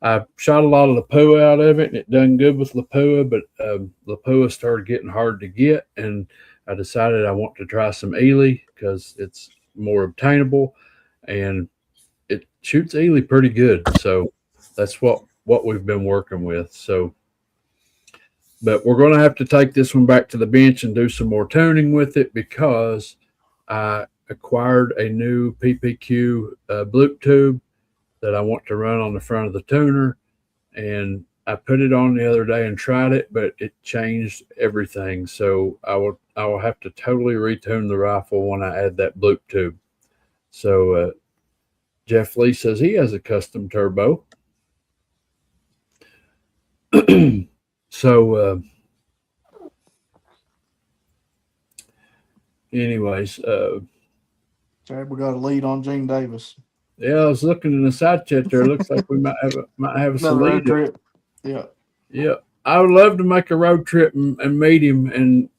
B: I shot a lot of Lapua out of it, and it done good with Lapua, but Lapua started getting hard to get, and I decided I want to try some Ely because it's more obtainable, and it shoots Ely pretty good. So that's what we've been working with. So, but we're going to have to take this one back to the bench and do some more tuning with it, because I acquired a new PPQ bloop tube that I want to run on the front of the tuner, and I put it on the other day and tried it, but it changed everything. So I will have to totally retune the rifle when I add that bloop tube. So Jeff Lee says he has a custom turbo. So anyways,
E: Chad, we got a lead on Gene Davis.
B: yeah, I was looking in the side chat there. It looks like we might have some
E: Another road
B: lead.
E: trip. Yeah.
B: Yeah, I would love to make a road trip and meet him, and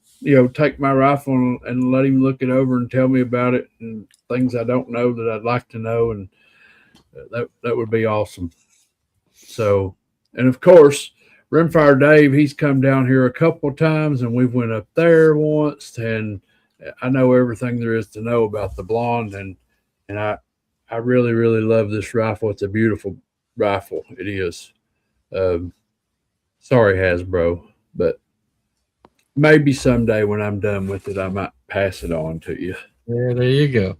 B: take my rifle and let him look it over and tell me about it and things I don't know that I'd like to know, and that would be awesome. So, and of course, Rimfire Dave, he's come down here a couple of times, and we've went up there once, and I know everything there is to know about the blonde, and I really love this rifle. It's a beautiful rifle. It is. Sorry, Hasbro, but maybe someday when I'm done with it, I might pass it on to you.
C: Yeah, there you go.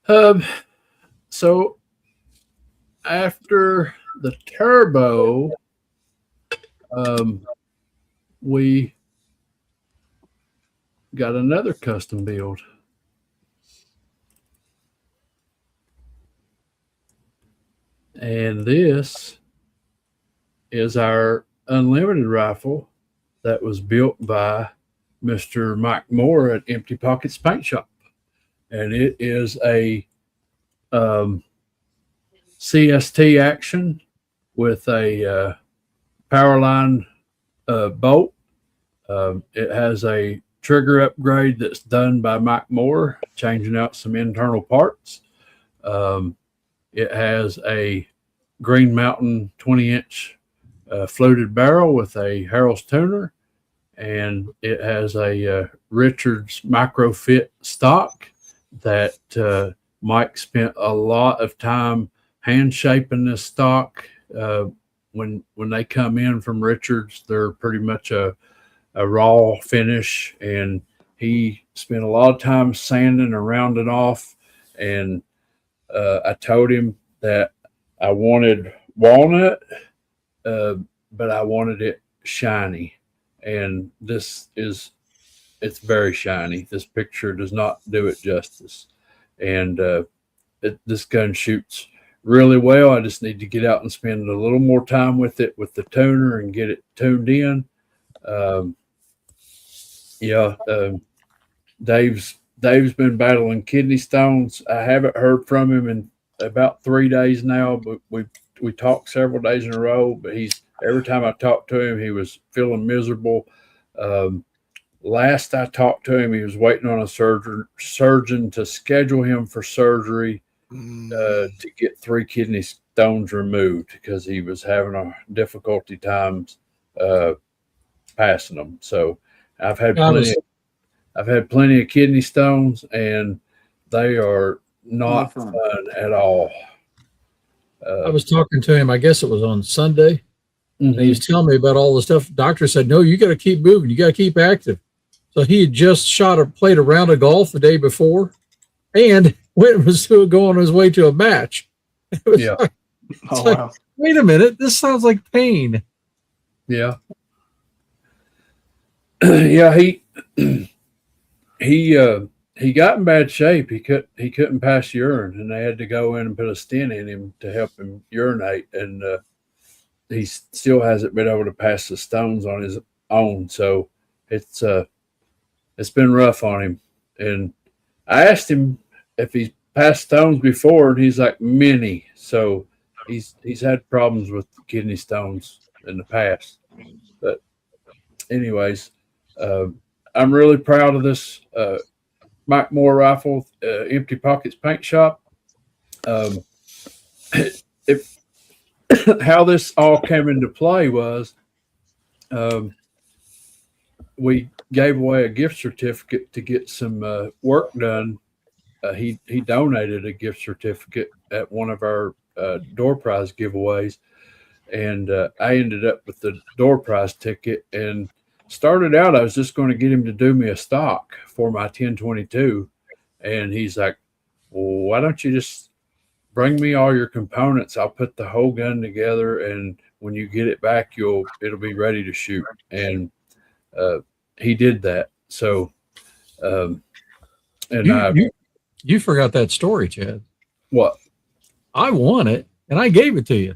B: So after the turbo, we got another custom build. And this is our unlimited rifle that was built by Mr. Mike Moore at Empty Pockets Paint Shop. And it is a CST action with a Powerline bolt. It has a trigger upgrade that's done by Mike Moore, changing out some internal parts. It has a Green Mountain 20-inch fluted barrel with a Harrell's tuner, and it has a Richards microfit stock that Mike spent a lot of time hand shaping this stock. When they come in from Richards, they're pretty much a raw finish, and he spent a lot of time sanding and rounding off. And I told him that I wanted walnut, but I wanted it shiny. And it's very shiny. This picture does not do it justice. And this gun shoots really well. I just need to get out and spend a little more time with it with the tuner and get it tuned in. Dave's been battling kidney stones. I haven't heard from him in about 3 days now, but we talked several days in a row, but every time I talked to him, he was feeling miserable. Last I talked to him, he was waiting on a surgeon to schedule him for surgery to get 3 kidney stones removed because he was having a difficulty times passing them. So I've had plenty of kidney stones, and they are not fun at all.
C: I was talking to him, I guess it was on Sunday, and he was telling me about all the stuff. Doctor said, no, you got to keep moving. You got to keep active. So he had just played a round of golf the day before and was going on his way to a match.
B: Yeah.
C: Wow. Wait a minute. This sounds like pain.
B: Yeah. Yeah. He got in bad shape. He couldn't pass urine, and they had to go in and put a stent in him to help him urinate. And he still hasn't been able to pass the stones on his own. So it's been rough on him. And I asked him if he's passed stones before, and he's like, many. So he's had problems with kidney stones in the past. But anyways, I'm really proud of this Mike Moore rifle, Empty Pockets Paint Shop. How this all came into play was we gave away a gift certificate to get some work done. He donated a gift certificate at one of our door prize giveaways, and I ended up with the door prize ticket. And started out, I was just going to get him to do me a stock for my 1022, and he's like, well, why don't you just bring me all your components? I'll put the whole gun together, and when you get it back, it'll be ready to shoot. And he did that. So,
C: you forgot that story, Chad.
B: What?
C: I won it, and I gave it to you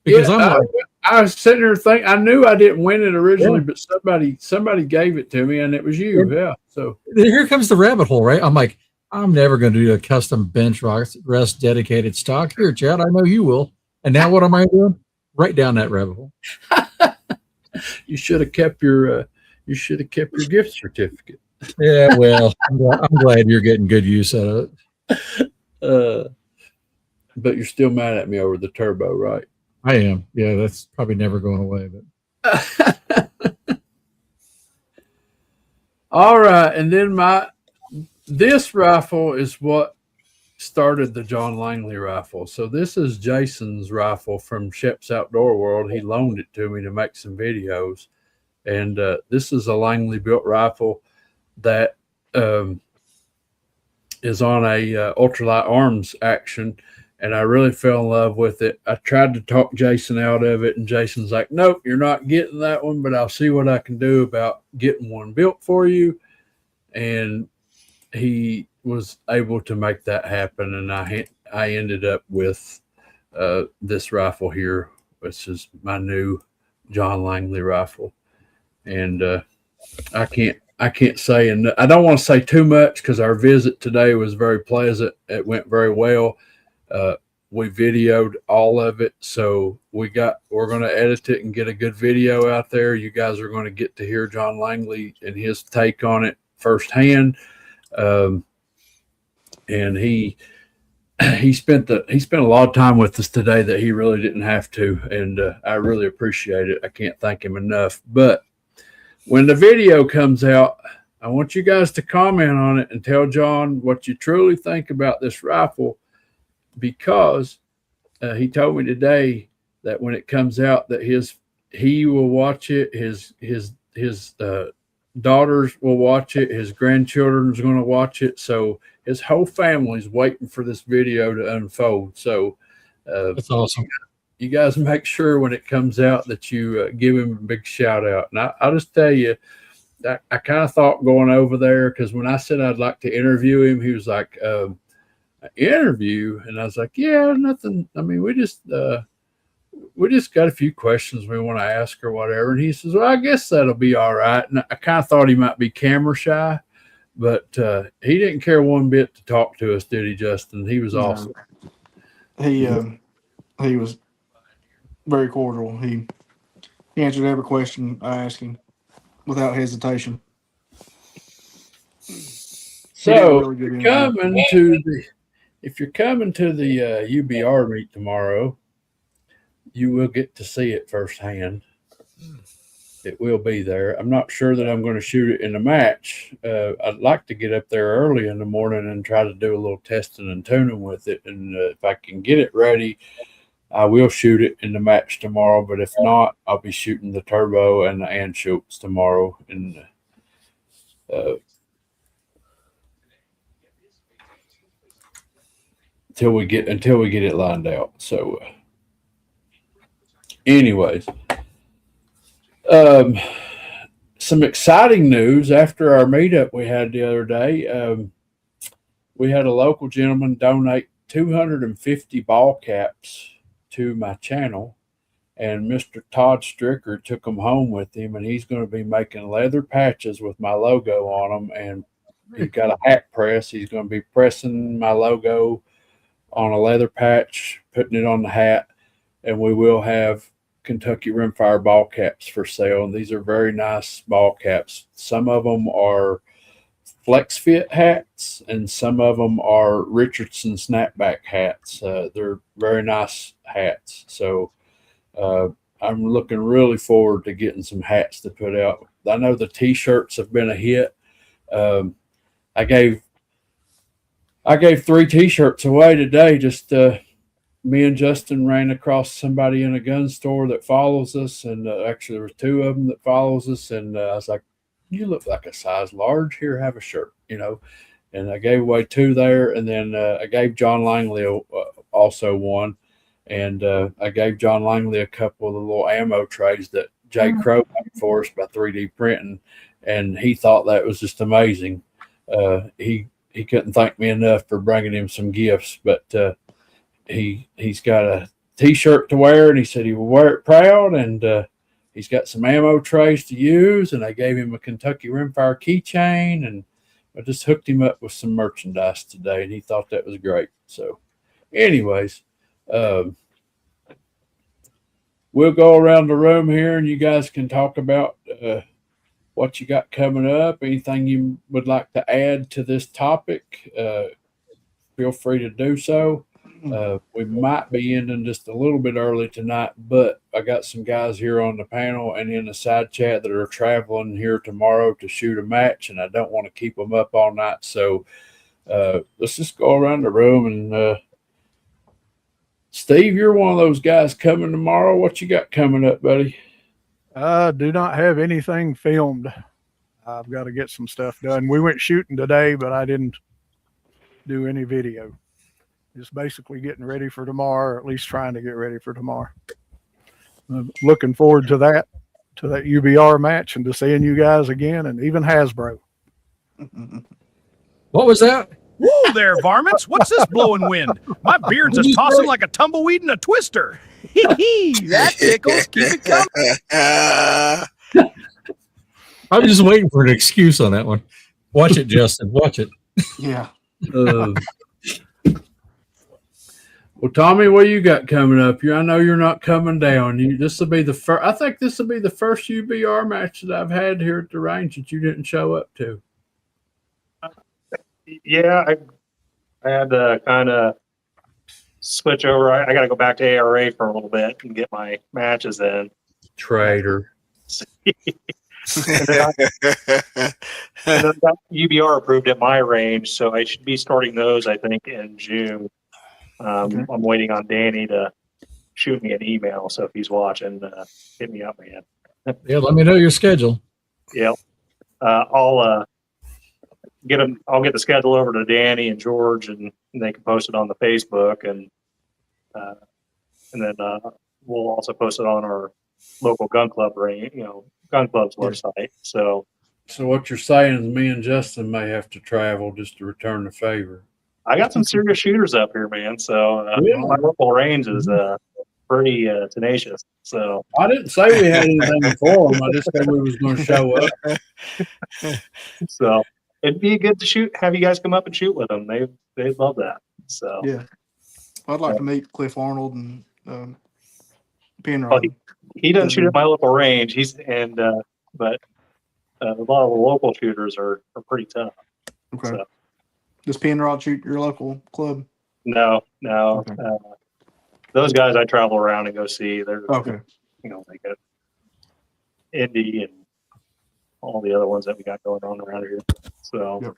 C: because
B: I was sitting there thinking, I knew I didn't win it originally, but somebody gave it to me, and it was you. Yeah. So
C: here comes the rabbit hole, right? I'm like, I'm never going to do a custom bench rest dedicated stock. Here, Chad, I know you will. And now what am I doing? Right down that rabbit hole.
B: You should have kept your gift certificate.
C: Yeah, well, I'm glad you're getting good use out of it.
B: But you're still mad at me over the turbo, right?
C: I am. Yeah, that's probably never going away. But
B: all right, and then this rifle is what started the John Langley rifle. So this is Jason's rifle from Shep's Outdoor World. He loaned it to me to make some videos, and this is a Langley built rifle that is on a ultralight arms action, and I really fell in love with it. I tried to talk Jason out of it, and Jason's like, "Nope, you're not getting that one, but I'll see what I can do about getting one built for you." And he was able to make that happen, and I ended up with this rifle here, which is my new John Langley rifle, and I can't say, and I don't want to say too much because our visit today was very pleasant. It went very well. We videoed all of it, so we're going to edit it and get a good video out there. You guys are going to get to hear John Langley and his take on it firsthand. And he spent a lot of time with us today that he really didn't have to, and I really appreciate it. I can't thank him enough. But when the video comes out, I want you guys to comment on it and tell John what you truly think about this rifle, because he told me today that when it comes out that he will watch it, his daughters will watch it, his grandchildren's going to watch it, so his whole family's waiting for this video to unfold. So
C: That's awesome.
B: You guys make sure when it comes out that you give him a big shout out. And I'll just tell you, I kind of thought going over there, because when I said I'd like to interview him, he was like, an interview? And I was like, yeah, nothing. I mean, we just got a few questions we want to ask or whatever. And he says, well, I guess that'll be all right. And I kind of thought he might be camera shy, but he didn't care one bit to talk to us, did he, Justin? He was awesome.
E: He was very cordial. He answered every question I asked him without hesitation.
B: So if you're coming to the UBR meet tomorrow, you will get to see it firsthand. It will be there. I'm not sure that I'm going to shoot it in a match. I'd like to get up there early in the morning and try to do a little testing and tuning with it. And if I can get it ready, I will shoot it in the match tomorrow. But if not, I'll be shooting the turbo and the Anschutz tomorrow. And until we get it lined out. So, anyways. Some exciting news after our meetup we had the other day. We had a local gentleman donate 250 ball caps to my channel, and Mr. Todd Stricker took them home with him, and he's going to be making leather patches with my logo on them, and he's got a hat press. He's going to be pressing my logo on a leather patch, putting it on the hat, and we will have Kentucky Rimfire ball caps for sale. And these are very nice ball caps. Some of them are flex fit hats, and some of them are Richardson snapback hats. They're very nice hats. So I'm looking really forward to getting some hats to put out. I know the t-shirts have been a hit. I gave 3 t-shirts away today. Just me and Justin ran across somebody in a gun store that follows us, and actually there was 2 of them that follows us, and I was like, you look like a size large, here, have a shirt, and I gave away 2 there, and then I gave John Langley also one, and I gave John Langley a couple of the little ammo trays that Jay Crow made for us by 3D printing, and he thought that was just amazing. He couldn't thank me enough for bringing him some gifts, but he's got a t-shirt to wear, and he said he will wear it proud, and he's got some ammo trays to use, and I gave him a Kentucky Rimfire keychain, and I just hooked him up with some merchandise today, and he thought that was great. So anyways, we'll go around the room here, and you guys can talk about what you got coming up, anything you would like to add to this topic. Feel free to do so. We might be ending just a little bit early tonight, but I got some guys here on the panel and in the side chat that are traveling here tomorrow to shoot a match, and I don't want to keep them up all night. So let's just go around the room. And Steve, you're one of those guys coming tomorrow. What you got coming up, buddy?
I: Do not have anything filmed. I've got to get some stuff done. We went shooting today, but I didn't do any video. Just basically getting ready for tomorrow, or at least trying to get ready for tomorrow. I'm looking forward to that UBR match and to seeing you guys again, and even Hasbro.
C: What was that?
H: Whoa there, varmints. What's this blowing wind? My beard's a tossing like a tumbleweed in a twister. That tickles. Keep it coming.
C: I'm just waiting for an excuse on that one. Watch it, Justin. Watch it.
E: Yeah.
B: Well, Tommy, what you got coming up? I know you're not coming down. This will be the first. I think this will be the first UBR match that I've had here at the range that you didn't show up to.
A: Yeah, I had to kind of switch over. I got to go back to ARA for a little bit and get my matches in.
B: Traitor.
A: And then I got UBR approved at my range, so I should be starting those, I think, in June. I'm waiting on Danny to shoot me an email, so if he's watching, hit me up, man.
C: Yeah, let me know your schedule.
A: Yeah, I'll get them. I'll get the schedule over to Danny and George, and they can post it on the Facebook, and then we'll also post it on our local gun club gun club's website. So
B: what you're saying is me and Justin may have to travel just to return the favor.
A: I got some serious shooters up here, man. So
B: Yeah.
A: my local range is pretty tenacious. So
B: I didn't say we had anything for them. I just said we was going to show up.
A: So it'd be good to have you guys come up and shoot with them. They'd love that. So
E: Yeah. I'd like to meet Cliff Arnold and Penrod.
A: Oh, he doesn't shoot at my local range. But a lot of the local shooters are pretty tough.
E: Okay.
A: So,
E: Does Penrod shoot your local club?
A: no.
E: Okay.
A: Those guys I travel around and go see. They're
E: Okay.
A: They got Indy and all the other ones that we got going on around here. So
E: Yep.
B: Oh.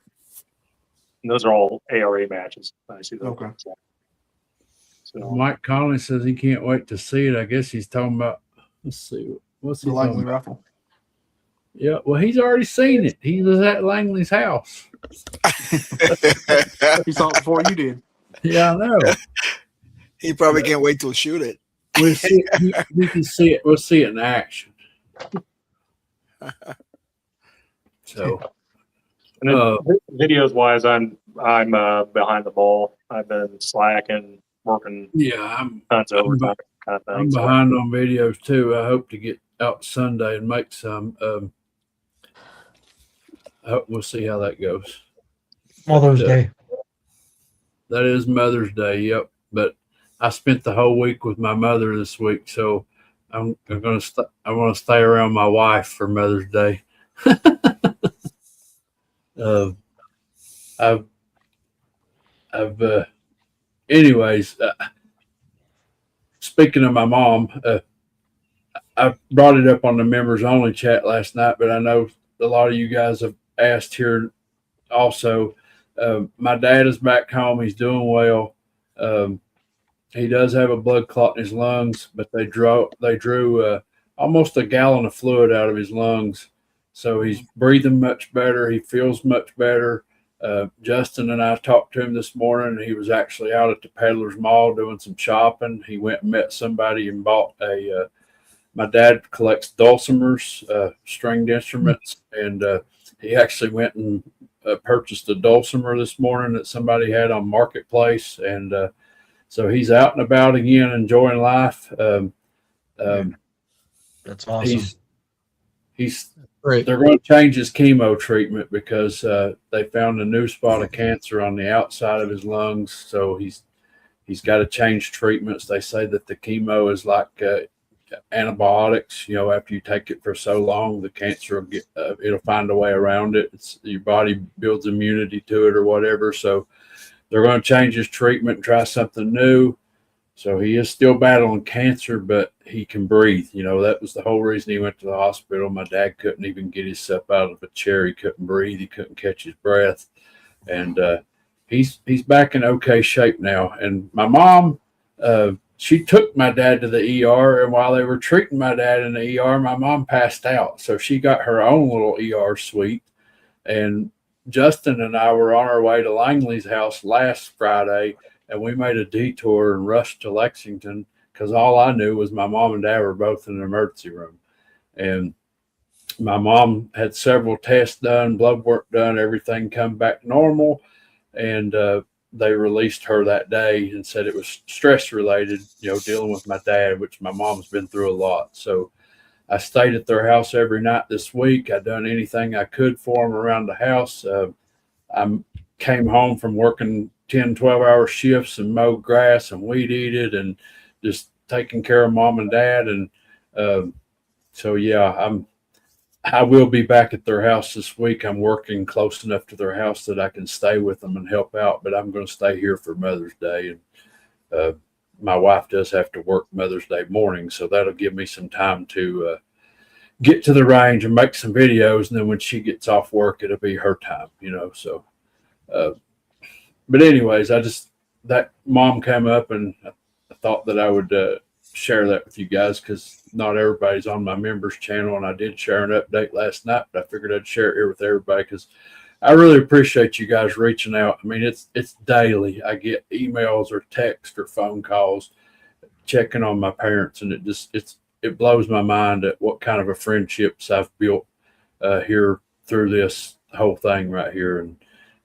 A: and those are all ARA matches. I see those.
E: Okay.
A: So
B: Mike Conley says he can't wait to see it. I guess he's talking about, let's see, what's he
E: The
B: talking
E: Langley
B: about?
E: rifle.
B: Yeah, well, he's already seen it. He was at Langley's house.
E: He saw it before you did.
B: Yeah, I know.
F: He probably can't wait to shoot it.
B: We can see it. We'll see it in action. So,
A: and then videos wise, I'm behind the ball. I've been slacking, working
B: yeah, I'm
A: tons of overtime kind of
B: I'm
A: thing. So,
B: behind on videos too. I hope to get out Sunday and make some. We'll see how that goes.
G: Mother's Day.
B: That is Mother's Day. Yep. But I spent the whole week with my mother this week, so I want to stay around my wife for Mother's Day. Anyways, speaking of my mom, I brought it up on the members only chat last night, but I know a lot of you guys have asked here also. My dad is back home. He's doing well. He does have a blood clot in his lungs, but they drew almost a gallon of fluid out of his lungs. So he's breathing much better. He feels much better. Justin and I talked to him this morning, and he was actually out at the Peddler's Mall doing some shopping. He went and met somebody and bought my dad collects dulcimers, stringed instruments, and he actually went and purchased a dulcimer this morning that somebody had on Marketplace. And so he's out and about again, enjoying life.
G: That's awesome.
B: He's
C: Great.
B: They're going to change his chemo treatment because they found a new spot of cancer on the outside of his lungs. So he's got to change treatments. They say that the chemo is like antibiotics. After you take it for so long, the cancer will it'll find a way around it. Your body builds immunity to it or whatever. So they're going to change his treatment and try something new. So he is still battling cancer, but he can breathe. That was the whole reason he went to the hospital. My dad couldn't even get himself out of a chair. He couldn't breathe. He couldn't catch his breath. And he's back in okay shape now. And my mom, she took my dad to the ER. And while they were treating my dad in the ER, my mom passed out. So she got her own little ER suite. And Justin and I were on our way to Langley's house last Friday, and we made a detour and rushed to Lexington because all I knew was my mom and dad were both in the emergency room. And my mom had several tests done, blood work done, everything come back normal. And they released her that day and said it was stress related, dealing with my dad, which my mom's been through a lot. So I stayed at their house every night this week. I done anything I could for them around the house. I came home from working 10, 12-hour shifts and mowed grass and weed eated and just taking care of mom and dad. And so, yeah, I will be back at their house this week. I'm working close enough to their house that I can stay with them and help out, but I'm going to stay here for Mother's Day. And my wife does have to work Mother's Day morning, so that'll give me some time to get to the range and make some videos. And then when she gets off work, it'll be her time, so. But anyways, that mom came up, and I thought that I would share that with you guys because not everybody's on my members channel, and I did share an update last night, but I figured I'd share it here with everybody because I really appreciate you guys reaching out. I mean, it's daily. I get emails or text or phone calls checking on my parents, and it blows my mind at what kind of a friendships I've built here through this whole thing right here. And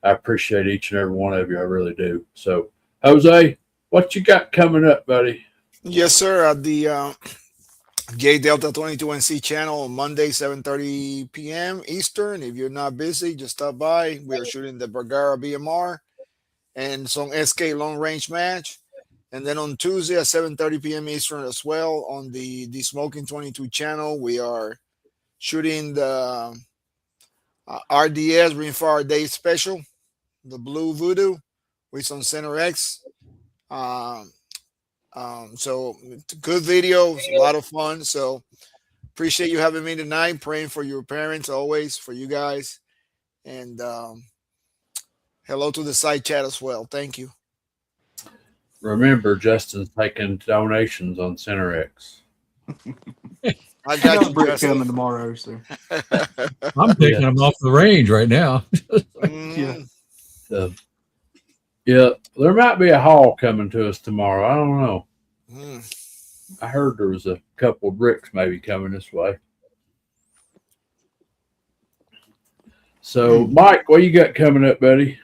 B: I appreciate each and every one of you. I really do. So, Jose, what you got coming up, buddy?
F: Yes, sir. At the J Delta 22NC channel on Monday, 7:30 p.m. Eastern. If you're not busy, just stop by. We are shooting the Bergara BMR and some SK long range match. And then on Tuesday at 7:30 p.m. Eastern as well on the Smoking 22 channel, we are shooting the RDS Rimfire Day Special, the Blue Voodoo with some Center X. So good videos, a lot of fun. So appreciate you having me tonight. Praying for your parents always, for you guys. And hello to the side chat as well. Thank you.
B: Remember, Justin's taking donations on Center X.
F: I got you,
E: Brick
F: Justin.
E: coming tomorrow, so
C: I'm taking them off the range right now.
E: yeah.
B: Yeah, there might be a haul coming to us tomorrow. I don't know. I heard there was a couple of bricks maybe coming this way. So, Mike, what you got coming up, buddy?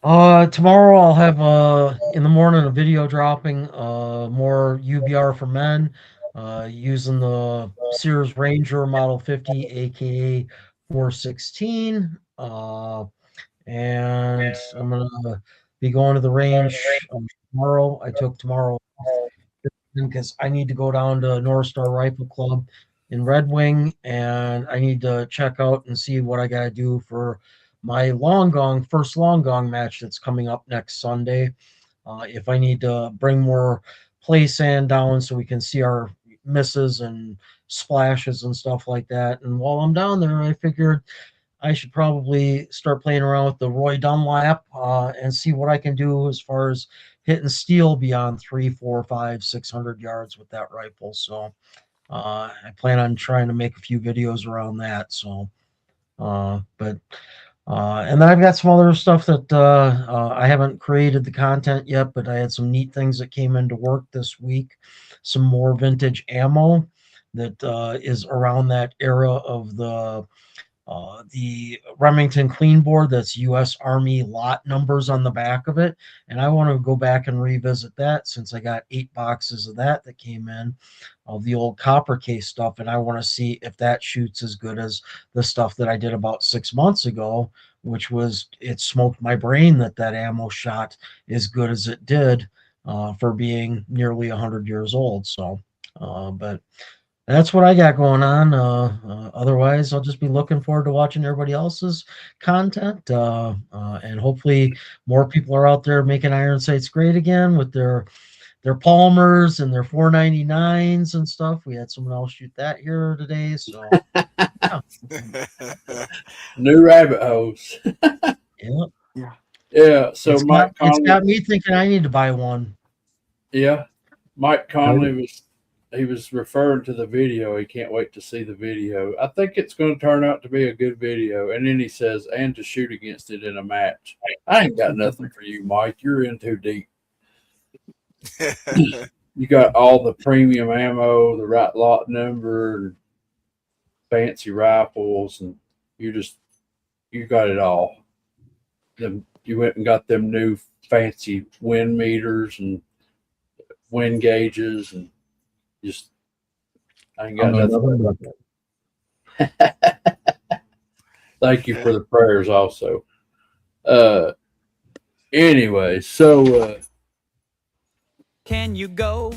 G: Tomorrow I'll have in the morning a video dropping more UBR for men using the Sears Ranger Model 50 aka 416 and I'm gonna be going to the range tomorrow. I took tomorrow because I need to go down to North Star Rifle Club in Red Wing and I need to check out and see what I gotta do for my first long gong match that's coming up next Sunday. If I need to bring more play sand down so we can see our misses and splashes and stuff like that. And while I'm down there, I figured I should probably start playing around with the Roy Dunlap and see what I can do as far as hitting steel beyond 3, 4, 5, 600 yards with that rifle. So I plan on trying to make a few videos around that. So, and then I've got some other stuff that I haven't created the content yet, but I had some neat things that came into work this week. Some more vintage ammo that is around that era of the Remington clean board that's U.S. Army lot numbers on the back of it. And I want to go back and revisit that since I got 8 boxes of that came in of the old copper case stuff. And I want to see if that shoots as good as the stuff that I did about 6 months ago, which was, it smoked my brain that ammo shot as good as it did for being nearly 100 years old. So, but that's what I got going on. Otherwise, I'll just be looking forward to watching everybody else's content. And hopefully more people are out there making iron sights great again with their Palmers and their 499s and stuff. We had someone else shoot that here today. So yeah.
B: New rabbit holes. Yeah. So
G: it's got me thinking I need to buy one.
B: Yeah. Mike Conley was he was referring to the video. He can't wait to see the video. I think it's going to turn out to be a good video. And then he says, and to shoot against it in a match. I ain't got nothing for you, Mike. You're in too deep. You got all the premium ammo, the right lot number, and fancy rifles, and you got it all. You went and got them new fancy wind meters and wind gauges, and I ain't got nothing. Thank you for the prayers also. Anyway, so
D: Can you go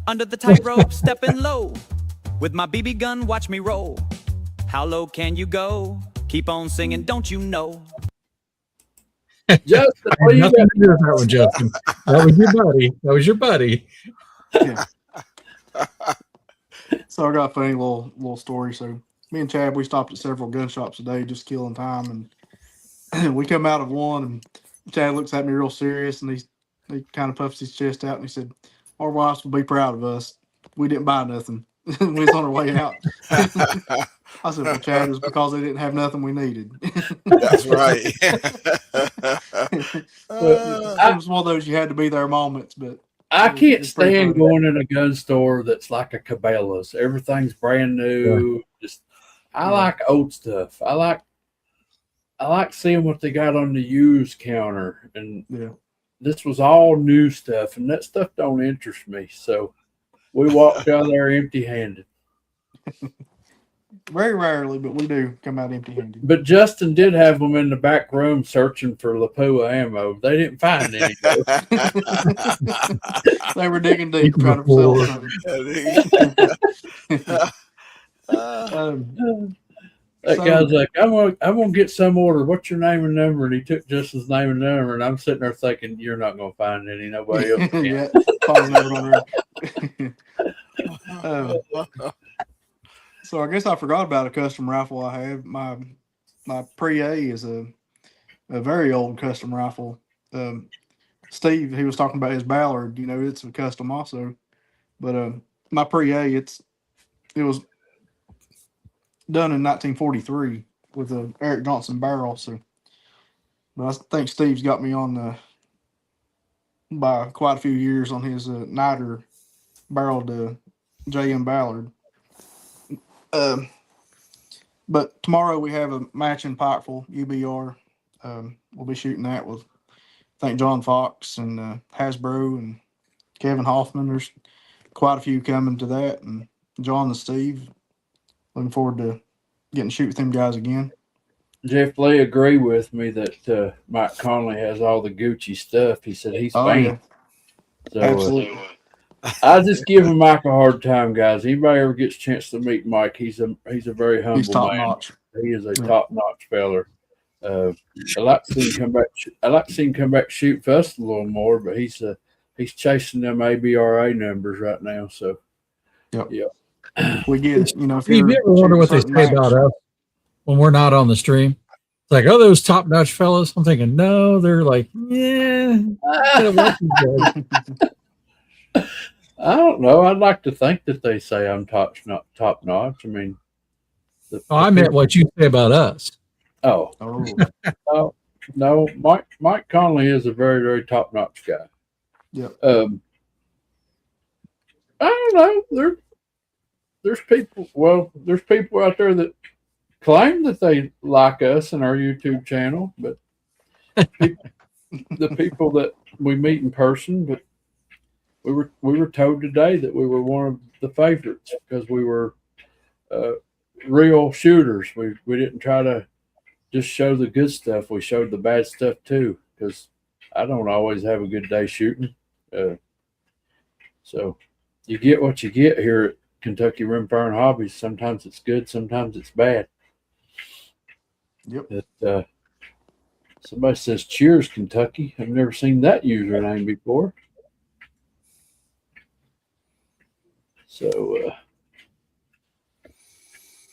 D: under the tightrope, stepping low? With my BB gun, watch me roll. How low can you go? Keep on singing, don't you know?
B: Justin,
C: I
B: what do
C: had
B: you
C: nothing
B: got?
C: to do with that one, Justin. That was your buddy. That was your buddy.
E: Yeah. So I got a funny little story. So me and Chad, we stopped at several gun shops today, just killing time, and we come out of one, and Chad looks at me real serious, and he kind of puffs his chest out, and he said, "Our wives will be proud of us. We didn't buy nothing." We was on our way out. I said, "Well, Chad, it was because they didn't have nothing we needed."
F: That's right.
E: It was one of those you had to be there moments, but
B: I can't
E: it's pretty
B: stand
E: funny.
B: going in a gun store that's like a Cabela's. Everything's brand new. I like old stuff. I like seeing what they got on the used counter, and this was all new stuff, and that stuff don't interest me. So we walked out there empty-handed.
E: Very rarely, but we do come out empty-handed.
B: But Justin did have them in the back room searching for Lapua ammo. They didn't find any.
E: They were digging deep trying to sell something.
B: That guy's like, I'm gonna get some order. What's your name and number? And he took Justin's name and number, and I'm sitting there thinking, you're not gonna find any. Nobody else can.
E: Yeah, probably never gonna So I guess I forgot about a custom rifle I have. My Pre-A is a very old custom rifle. Steve, he was talking about his Ballard. You know, it's a custom also. But my Pre-A, it was done in 1943 with a Eric Johnson barrel. So, but I think Steve's got me on by quite a few years on his Niter barreled JM Ballard. But tomorrow we have a matching Pikeville UBR. We'll be shooting that with, I think, John Fox and Hasbro and Kevin Hoffman. There's quite a few coming to that, and John and Steve. Looking forward to getting to shoot with them guys again.
B: Jeff Lee agreed with me that Mike Conley has all the Gucci stuff. He said he's fan.
E: Yeah.
B: So,
E: Absolutely.
B: I just give Mike a hard time, guys. Anybody ever gets a chance to meet Mike, he's a very humble
E: He's top
B: man.
E: notch.
B: He is a top notch feller. I like to see him come back. I like to see him come back shoot for us a little more, but he's chasing them ABRA numbers right now. So,
E: Yep.
B: Yeah.
E: We get it. You know, if
C: You
E: you're
C: ever wonder what they
E: shooting
C: say
E: certain
C: about
E: match-
C: us when we're not on the stream? It's like, oh, those top notch fellas. I'm thinking, no, they're like, yeah.
B: I don't know. I'd like to think that they say I'm top notch. I mean,
C: I meant what you say about us.
B: Oh, no. Mike Conley is a very, very top notch guy.
E: Yeah.
B: I don't know. There's people. Well, there's people out there that claim that they like us and our YouTube channel, but the people that we meet in person, but we were told today that we were one of the favorites because we were real shooters. We didn't try to just show the good stuff. We showed the bad stuff too, because I don't always have a good day shooting. So you get what you get here at Kentucky Rimfire and Hobbies. Sometimes it's good, sometimes it's bad.
E: Yep.
B: Somebody says, "Cheers, Kentucky." I've never seen that username before. So,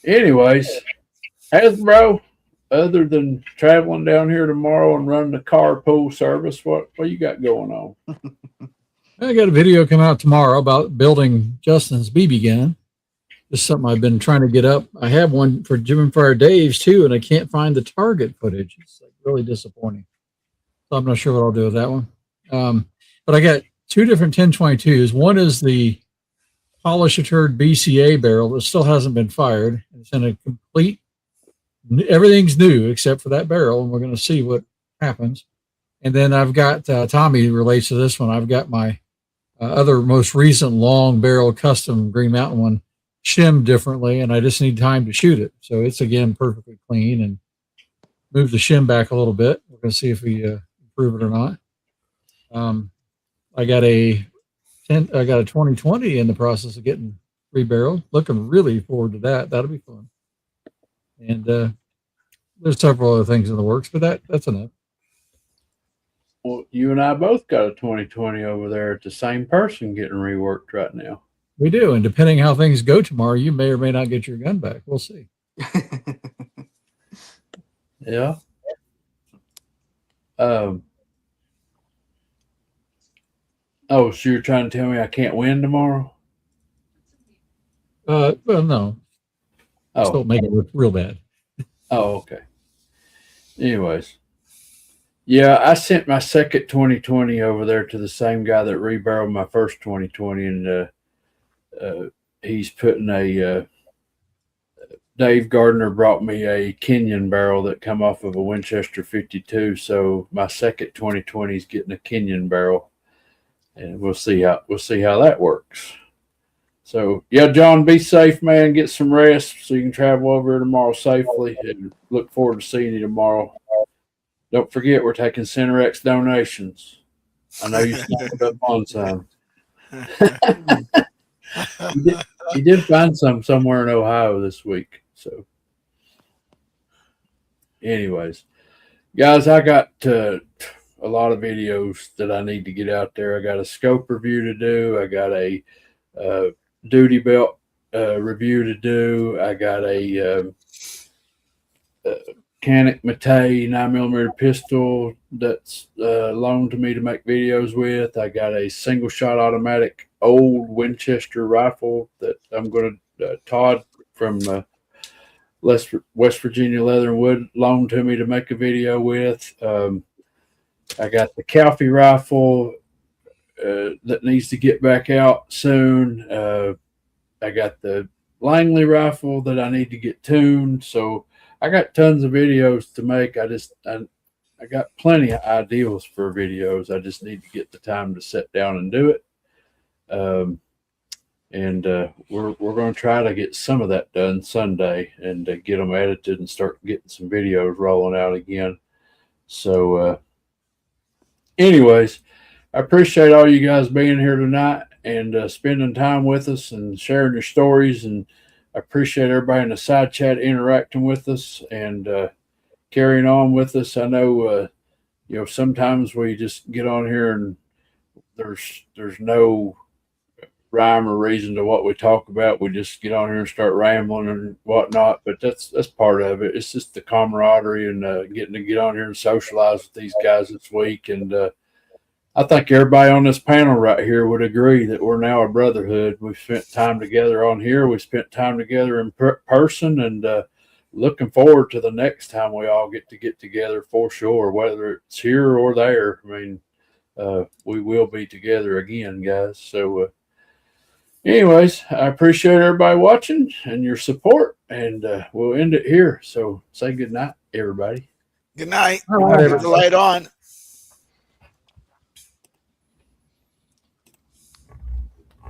B: anyways, Hasbro, other than traveling down here tomorrow and running the carpool service, what you got going on?
C: I got a video coming out tomorrow about building Justin's BB gun. Just something I've been trying to get up. I have one for Rimfire Dave's too, and I can't find the target footage. It's like really disappointing. So I'm not sure what I'll do with that one. But I got two different 1022s. One is the Polish a Turd BCA barrel that still hasn't been fired. It's in a complete, everything's new except for that barrel, and we're going to see what happens. And then I've got, Tommy relates to this one. I've got my other most recent long barrel custom Green Mountain one shimmed differently, and I just need time to shoot it. So it's again perfectly clean, and move the shim back a little bit. We're going to see if we improve it or not. I got a 2020 in the process of getting rebarreled. Looking really forward to that. That'll be fun. And there's several other things in the works, but that's enough.
B: Well, you and I both got a 2020 over there at the same person getting reworked right now.
C: We do, and depending how things go tomorrow, you may or may not get your gun back. We'll see.
B: Yeah. Oh, so you're trying to tell me I can't win tomorrow?
C: Well, no. Just don't make it look real bad.
B: Oh, okay. Anyways. Yeah, I sent my second 2020 over there to the same guy that rebarreled my first 2020, and he's putting a Dave Gardner brought me a Kenyon barrel that come off of a Winchester 52. So my second 2020 is getting a Kenyon barrel, and we'll see how that works. So yeah, John, be safe, man. Get some rest so you can travel over tomorrow safely, and look forward to seeing you tomorrow. Don't forget, we're taking Cinerex donations. I know you snapped up on some. He did find some somewhere in Ohio this week. So, anyways, guys, I got a lot of videos that I need to get out there. I got a scope review to do. I got a duty belt review to do. I got a Canic Matei 9mm pistol that's loaned to me to make videos with. I got a single shot automatic old Winchester rifle that I'm going to Todd from West Virginia Leather and Wood loaned to me to make a video with. I got the Calfee rifle that needs to get back out soon. I got the Langley rifle that I need to get tuned. So I got tons of videos to make. I got plenty of ideas for videos. I just need to get the time to sit down and do it. We're going to try to get some of that done Sunday and get them edited and start getting some videos rolling out again. So, anyways, I appreciate all you guys being here tonight and spending time with us and sharing your stories, and I appreciate everybody in the side chat interacting with us and carrying on with us. I know, sometimes we just get on here and there's no rhyme or reason to what we talk about. We just get on here and start rambling and whatnot, but that's part of it. It's just the camaraderie and getting to get on here and socialize with these guys this week. And I think everybody on this panel right here would agree that we're now a brotherhood. We've spent time together on here. We spent time together in person, and looking forward to the next time we all get together for sure, whether it's here or there. I mean, we will be together again, guys. So anyways, I appreciate everybody watching and your support, and we'll end it here. So say good night, everybody.
F: Good night.
C: All right,
F: Keep the light on.